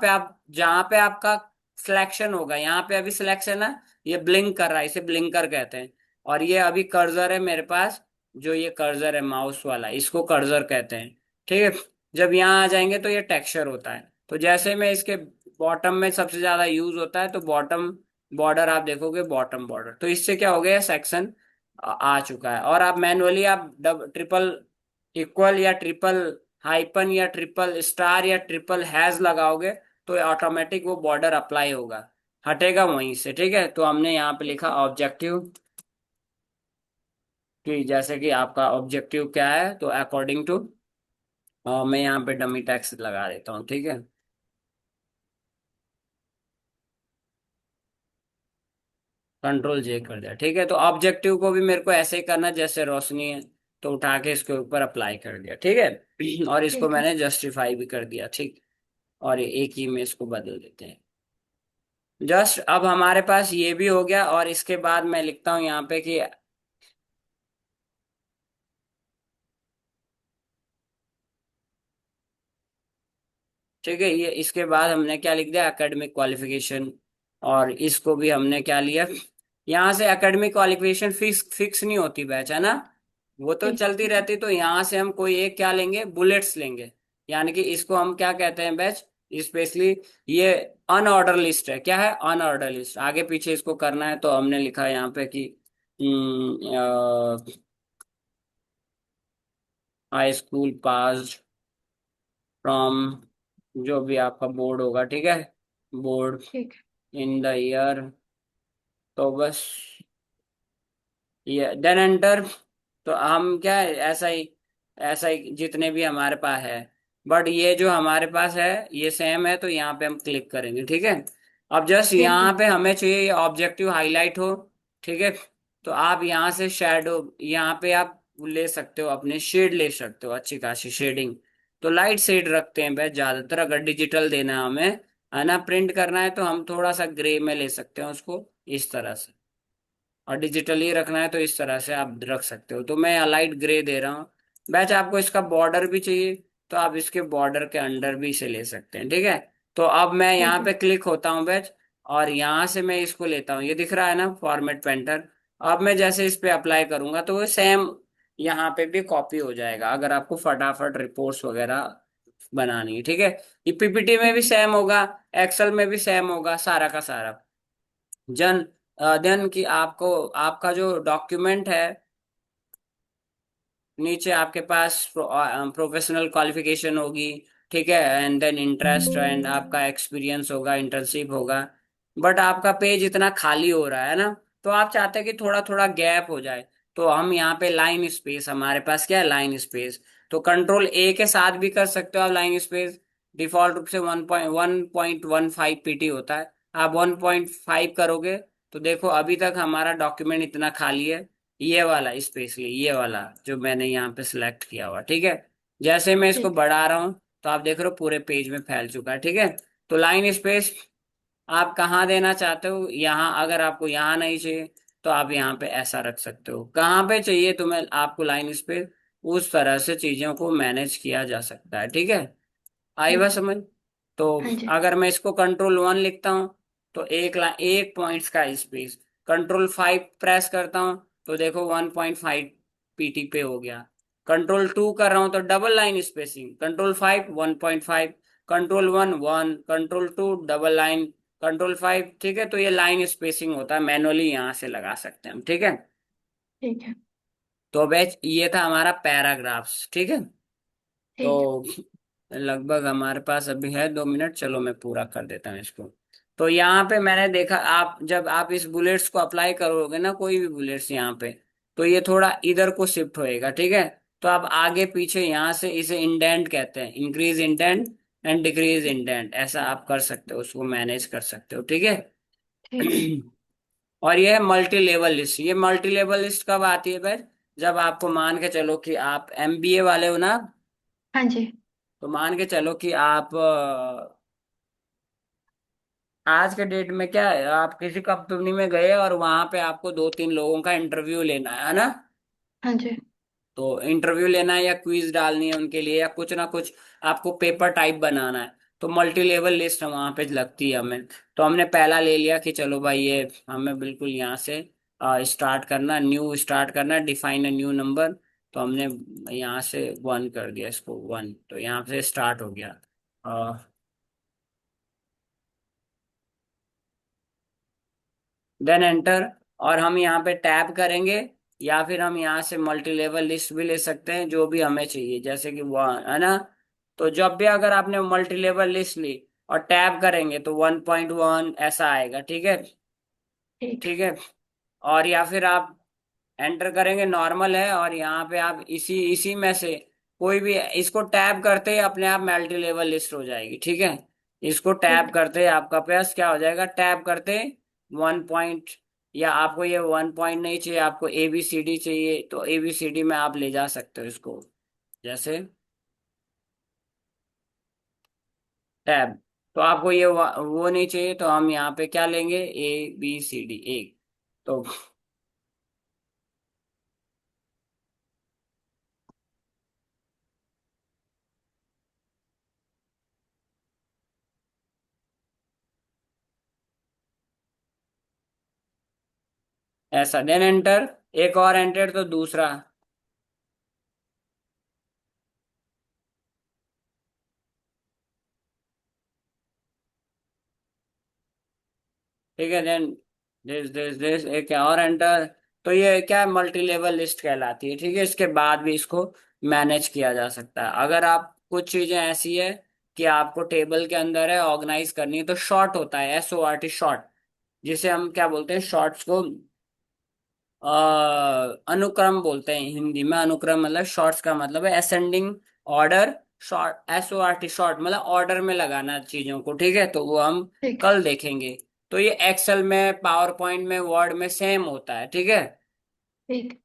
पे आपका सिलेक्शन होगा, यहाँ पे अभी सिलेक्शन है, ये ब्लिंक कर रहा है, इसे ब्लिंकर कहते हैं। और ये अभी कर्सर है मेरे पास, जो ये कर्सर है माउस वाला, इसको कर्सर कहते हैं, ठीक है। जब यहाँ आ जाएंगे तो ये टेक्सचर होता है। तो जैसे में इसके बॉटम में सबसे ज्यादा यूज होता है, तो बॉटम बॉर्डर आप देखोगे, बॉटम बॉर्डर, तो इससे क्या हो गया, सेक्शन आ चुका है। और आप मैनुअली आप ट्रिपल इक्वल या ट्रिपल हाइपन या ट्रिपल स्टार या ट्रिपल हैज लगाओगे तो ऑटोमेटिक वो बॉर्डर अप्लाई होगा, हटेगा वहीं से, ठीक है। तो हमने यहाँ पे ठीक लिखा है। ऑब्जेक्टिव, कि जैसे कि आपका ऑब्जेक्टिव क्या है, तो अकॉर्डिंग टू, मैं यहाँ पे डमी टैक्स लगा देता हूँ, ठीक है। कंट्रोल जे कर दिया, ठीक है। तो ऑब्जेक्टिव को भी मेरे को ऐसे ही करना जैसे रोशनी है, तो उठा के इसके ऊपर अप्लाई कर दिया, ठीक है। और इसको ठीक है। मैंने जस्टिफाई भी कर दिया, ठीक। और एक ही में इसको बदल देते हैं। जस्ट अब हमारे पास ये भी हो गया, और इसके बाद मैं लिखता हूँ यहाँ पे कि, ठीक है, ये इसके बाद हमने क्या लिख दिया, एकेडमिक क्वालिफिकेशन। और इसको भी हमने क्या लिया, यहाँ से एकेडमिक क्वालिफिकेशन फिक्स फिक्स नहीं होती बैच, है ना, वो तो ठीक। चलती रहती। तो यहाँ से हम कोई एक क्या लेंगे, बुलेट्स लेंगे। यानी कि इसको हम क्या कहते हैं बैच, स्पेशली ये अनऑर्डर लिस्ट है, क्या है, अनऑर्डर लिस्ट। आगे पीछे इसको करना है, तो हमने लिखा है यहाँ पे कि हाई स्कूल पास फ्रॉम, जो भी आपका बोर्ड होगा, ठीक है, बोर्ड ठीक। इन द ईयर, तो बस ये देन एंटर। तो हम क्या है, ऐसा ही जितने भी हमारे पास है, बट ये जो हमारे पास है ये सेम है, तो यहाँ पे हम क्लिक करेंगे, ठीक है। अब जस्ट ठीक यहाँ है। पे हमें चाहिए ये ऑब्जेक्टिव हाईलाइट हो, ठीक है। तो आप यहाँ से शेडो, यहाँ पे आप ले सकते हो, अपने शेड ले सकते हो, अच्छी खासी शेडिंग। तो लाइट शेड रखते हैं बस ज्यादातर, अगर डिजिटल देना है हमें, है ना, प्रिंट करना है, तो हम थोड़ा सा ग्रे में ले सकते हैं उसको, इस तरह से। और डिजिटली रखना है तो इस तरह से आप रख सकते हो। तो मैं यहाँ लाइट ग्रे दे रहा हूँ। बैच आपको इसका बॉर्डर भी चाहिए, तो आप इसके बॉर्डर के अंडर भी इसे ले सकते हैं, ठीक है। तो अब मैं यहाँ ठीक है। पे क्लिक होता हूँ बैच, और यहाँ से मैं इसको लेता हूँ, ये दिख रहा है ना फॉर्मेट पेंटर। अब मैं जैसे इस पे अप्लाई करूंगा तो वो सेम यहाँ पे भी कॉपी हो जाएगा, अगर आपको फटाफट रिपोर्ट्स वगैरह बनानी है, ठीक है। ये पीपीटी में भी ठीक है। सेम होगा, एक्सेल में भी सेम होगा, सारा का सारा। जन देन कि आपको आपका जो डॉक्यूमेंट है, नीचे आपके पास प्रोफेशनल क्वालिफिकेशन होगी, ठीक है, एंड देन इंटरेस्ट एंड आपका एक्सपीरियंस होगा, इंटर्नशिप होगा। बट आपका पेज इतना खाली हो रहा है ना, तो आप चाहते हैं कि थोड़ा थोड़ा गैप हो जाए। तो हम यहाँ पे लाइन स्पेस, हमारे पास क्या है, लाइन स्पेस। तो कंट्रोल ए के साथ भी कर सकते हो आप लाइन स्पेस। डिफॉल्ट रूप से 1.15 पीटी होता है, आप 1.5 करोगे। तो देखो अभी तक हमारा डॉक्यूमेंट इतना खाली है, ये वाला स्पेशली, ये वाला जो मैंने यहाँ पे सिलेक्ट किया हुआ, ठीक है। जैसे मैं इसको ठीक। बढ़ा रहा हूँ तो आप देख रहे हो पूरे पेज में फैल चुका है, ठीक है। तो लाइन स्पेस आप कहाँ देना चाहते हो, यहाँ, अगर आपको यहाँ नहीं चाहिए तो आप यहाँ पे ऐसा रख सकते हो। कहाँ पे चाहिए तुम्हें आपको लाइन स्पेस, उस तरह से चीजों को मैनेज किया जा सकता है, ठीक है। आई ठीक बात है। समझ। तो हाँ जी। अगर मैं इसको कंट्रोल 1 लिखता हूँ तो एक पॉइंट्स का स्पेस, कंट्रोल 5 प्रेस करता हूँ तो देखो 1.5 पीटी पे हो गया। कंट्रोल 2 कर रहा हूँ तो double line spacing, control 5 1.5, control 1 1, control 2 double line, control 5, ठीक है। तो ये लाइन स्पेसिंग होता है, मैनुअली यहाँ से लगा सकते हैं हम, ठीक है। ठीक है। तो बैच ये था हमारा पैराग्राफ्स, ठीक है। ठीक है। तो लगभग हमारे पास अभी है 2 मिनट, चलो मैं पूरा कर देता हूँ इसको। तो यहाँ पे मैंने देखा, आप जब आप इस बुलेट्स को अप्लाई करोगे ना, कोई भी बुलेट्स यहाँ पे, तो ये थोड़ा इधर को शिफ्ट होएगा, ठीक है। तो आप आगे पीछे यहाँ से इसे इंडेंट कहते हैं, increase indent and decrease indent, ऐसा आप कर सकते हो, उसको मैनेज कर सकते हो, ठीक है। ठीक है। और ये है मल्टी लेवल लिस्ट। ये मल्टी लेवल लिस्ट कब आती है भाई? जब आपको मान के चलो कि आप एमबीए वाले हो ना, हाँ जी। तो मान के चलो कि आप आज के डेट में क्या है, आप किसी कंपनी में गए और वहां पे आपको 2 3 लोगों का इंटरव्यू लेना है ना। हाँ जी। तो इंटरव्यू लेना है या क्विज डालनी है उनके लिए, या कुछ ना कुछ आपको पेपर टाइप बनाना है, तो मल्टी लेवल लिस्ट वहां पे लगती है हमें। तो हमने पहला ले लिया कि चलो भाई ये हमें बिल्कुल यहाँ से स्टार्ट करना, न्यू स्टार्ट करना, डिफाइन अ न्यू नंबर। तो हमने यहाँ से 1 कर दिया, इसको 1, तो यहाँ से स्टार्ट हो गया। Then enter. और हम यहाँ पे टैब करेंगे, या फिर हम यहाँ से मल्टी लेवल लिस्ट भी ले सकते हैं, जो भी हमें चाहिए, जैसे कि 1 है ना। तो जब भी अगर आपने मल्टी लेवल लिस्ट ली और टैब करेंगे तो 1.1 ऐसा आएगा, ठीक है। ठीक है। ठीक है। और या फिर आप एंटर करेंगे, नॉर्मल है, और यहाँ पे आप इसी इसी में से कोई भी, इसको टैब करते ही अपने आप मल्टी लेवल लिस्ट हो जाएगी, ठीक है। इसको टैब ठीक है। करते ही आपका पास क्या हो जाएगा, टैब करते 1 पॉइंट, या आपको ये 1 पॉइंट नहीं चाहिए, आपको ABCD चाहिए, तो ABCD में आप ले जा सकते हो इसको, जैसे टैब। तो आपको ये वो नहीं चाहिए, तो हम यहाँ पे क्या लेंगे, ABCD एक। तो ऐसा, देन एंटर, एक और एंटर तो दूसरा, ठीक है। देन दिस एक और एंटर। तो ये क्या है, मल्टी लेवल लिस्ट कहलाती है, ठीक है। इसके बाद भी इसको मैनेज किया जा सकता है। अगर आप कुछ चीजें ऐसी है कि आपको टेबल के अंदर है ऑर्गेनाइज करनी है, तो शॉर्ट होता है, SORT शॉर्ट, जिसे हम क्या बोलते हैं, शॉर्ट्स को अनुक्रम बोलते हैं हिंदी में। अनुक्रम मतलब शॉर्ट्स का मतलब है ascending order. Short, SORT short मतलब ऑर्डर में लगाना चीजों को, ठीक है। तो वो हम ठीक है। कल देखेंगे। तो ये एक्सेल में, पावर पॉइंट में, वर्ड में सेम होता है, ठीक है। ठीक।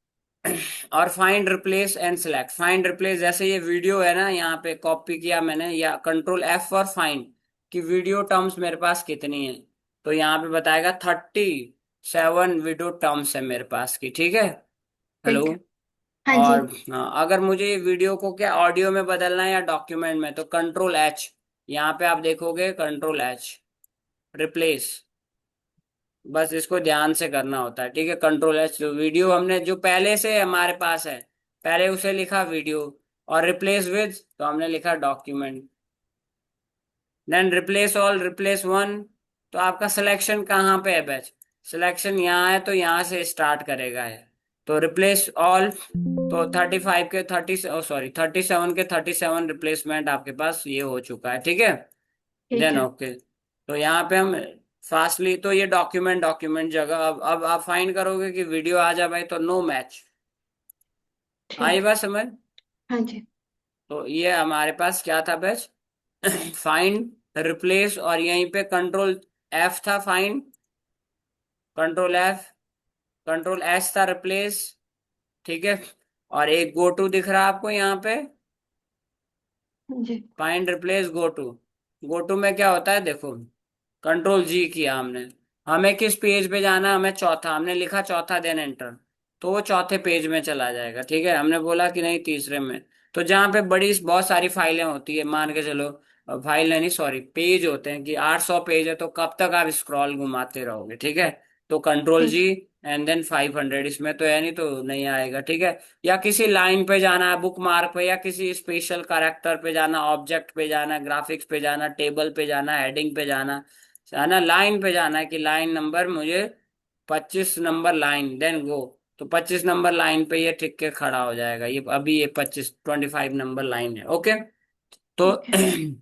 और find replace and select, find replace, जैसे ये वीडियो है ना, यहाँ पे कॉपी किया मैंने, या कंट्रोल F फॉर फाइंड, कि वीडियो टर्म्स मेरे पास कितनी है। तो यहाँ पे बताएगा 37 वीडियो टर्म्स है मेरे पास की, ठीक है। हेलो। ठीक है। हाँ जी। और हाँ, अगर मुझे ये वीडियो को क्या ऑडियो में बदलना है या डॉक्यूमेंट में, तो कंट्रोल H, यहाँ पे आप देखोगे कंट्रोल H, रिप्लेस। बस इसको ध्यान से करना होता है, ठीक है। कंट्रोल H, जो वीडियो हमने जो पहले से हमारे पास है, पहले उसे लिखा वीडियो, और रिप्लेस विद तो हमने लिखा document. Then replace all, replace 1। तो आपका सिलेक्शन कहाँ पे है बैच, सिलेक्शन यहाँ है, तो यहाँ से स्टार्ट करेगा है। तो रिप्लेस ऑल, तो 35 के 37 रिप्लेसमेंट आपके पास ये हो चुका है, ठीक है। ठीक देन है। ओके। तो यहाँ पे हम फास्टली, तो ये डॉक्यूमेंट डॉक्यूमेंट जगह, अब आप फाइंड करोगे कि वीडियो आ जा भाई, तो नो मैच। आई ठीक। बात समझ? हाँ जी। तो ये हमारे पास क्या था बैच, फाइंड, रिप्लेस, और यहीं पे कंट्रोल F था find, control F, control S था रिप्लेस, ठीक है। और एक गो टू दिख रहा है आपको यहाँ पे, हाँ जी। Find replace go to. Go to में क्या होता है देखो, कंट्रोल G किया हमने, हमें किस पेज पे जाना है, हमें चौथा, हमने लिखा चौथा, देन एंटर। तो वो चौथे पेज में चला जाएगा, ठीक है। हमने बोला कि नहीं तीसरे में। तो जहाँ पे बड़ी बहुत सारी फाइलें होती है, मान के चलो फाइल नहीं, सॉरी, पेज होते हैं, कि 800 पेज है तो कब तक आप स्क्रॉल घुमाते रहोगे, ठीक है। तो कंट्रोल जी ठीक एंड देन 500, इसमें तो है नहीं तो नहीं आएगा, ठीक है। या किसी लाइन पे जाना है, बुक मार्क पे, या किसी स्पेशल कैरेक्टर पे जाना, ऑब्जेक्ट पे जाना, ग्राफिक्स पे जाना, टेबल पे जाना, हेडिंग पे जाना, है ना, लाइन पे जाना है कि लाइन नंबर मुझे 25 नंबर लाइन, देन गो। तो 25 नंबर लाइन पे ये टिक के खड़ा हो जाएगा, ये अभी ये 25 नंबर लाइन है, ओके। तो ठीक है।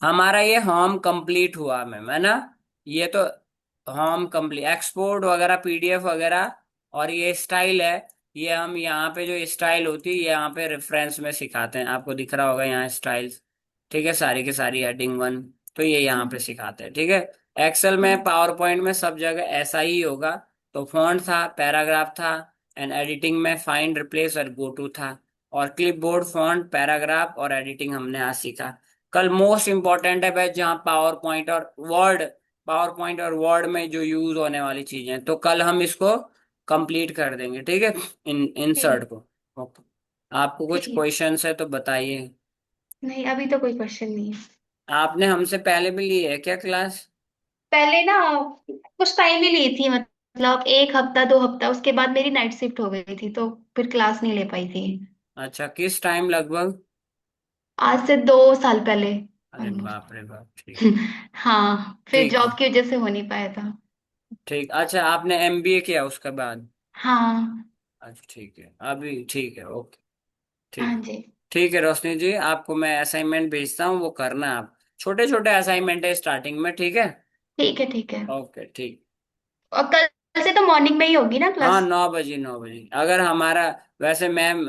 हमारा ये होम कंप्लीट हुआ मैम, है ना। ये तो होम कंप्लीट, एक्सपोर्ट वगैरह, पीडीएफ वगैरह, और ये स्टाइल है, ये हम यहाँ पे जो स्टाइल होती है ये यहाँ पे रेफरेंस में सिखाते हैं, आपको दिख रहा होगा यहाँ स्टाइल्स, ठीक है, सारी की सारी हेडिंग वन, तो ये यहाँ पे सिखाते हैं, ठीक है। एक्सेल में, ठीक पावर पॉइंट में, सब जगह ऐसा ही होगा। तो फॉन्ट था, पैराग्राफ था, एंड एडिटिंग में फाइंड, रिप्लेस और गो टू था, और क्लिपबोर्ड, फॉन्ट, पैराग्राफ और एडिटिंग हमने आज सीखा। कल मोस्ट इंपॉर्टेंट है बैच, जहाँ पावर पॉइंट और वर्ड में जो यूज होने वाली चीजें हैं, तो कल हम इसको कंप्लीट कर देंगे, ठीक है, ठीक इंसर्ट को। ओके। आपको कुछ ठीक है। क्वेश्चंस है तो बताइए। नहीं, अभी तो कोई क्वेश्चन नहीं है। आपने हमसे पहले भी ली है क्या क्लास? पहले ना कुछ टाइम ही ली थी, मतलब एक हफ्ता 2 हफ्ता, उसके बाद मेरी नाइट शिफ्ट हो गई थी तो फिर क्लास नहीं ले पाई थी। अच्छा, किस टाइम लगभग? आज से 2 साल पहले अरे ऑलमोस्ट। बाप रे बाप, ठीक है। हाँ, फिर ठीक है। जॉब की वजह से हो नहीं पाया था। ठीक, अच्छा, आपने एमबीए किया उसके बाद? हाँ। अच्छा, ठीक है, अभी ठीक है, ओके। हाँ ठीक। जी। ठीक है रोशनी जी, आपको मैं असाइनमेंट भेजता हूँ, वो करना आप। छोटे छोटे असाइनमेंट है स्टार्टिंग में, ठीक है। ठीक है। ठीक है। ओके, ठीक। और कल से तो मॉर्निंग में ही होगी ना हाँ, क्लास? 9 बजे, 9 बजे, अगर हमारा, वैसे मैम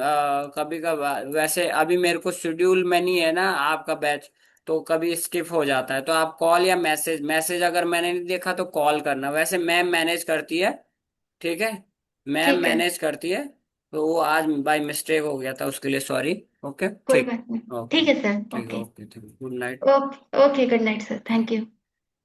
कभी कभार, वैसे अभी मेरे को शेड्यूल में नहीं है ना आपका बैच, तो कभी स्किप हो जाता है, तो आप कॉल या मैसेज अगर मैंने नहीं देखा तो कॉल करना, वैसे मैम मैनेज करती है, ठीक है। मैम ठीक है। मैनेज करती है। तो वो आज बाय मिस्टेक हो गया था, उसके लिए सॉरी। ओके, कोई ठीक। बात नहीं। ओके। ठीक है सर, ठीक है, okay. Okay, good night. Okay. Okay, good night sir, thank you.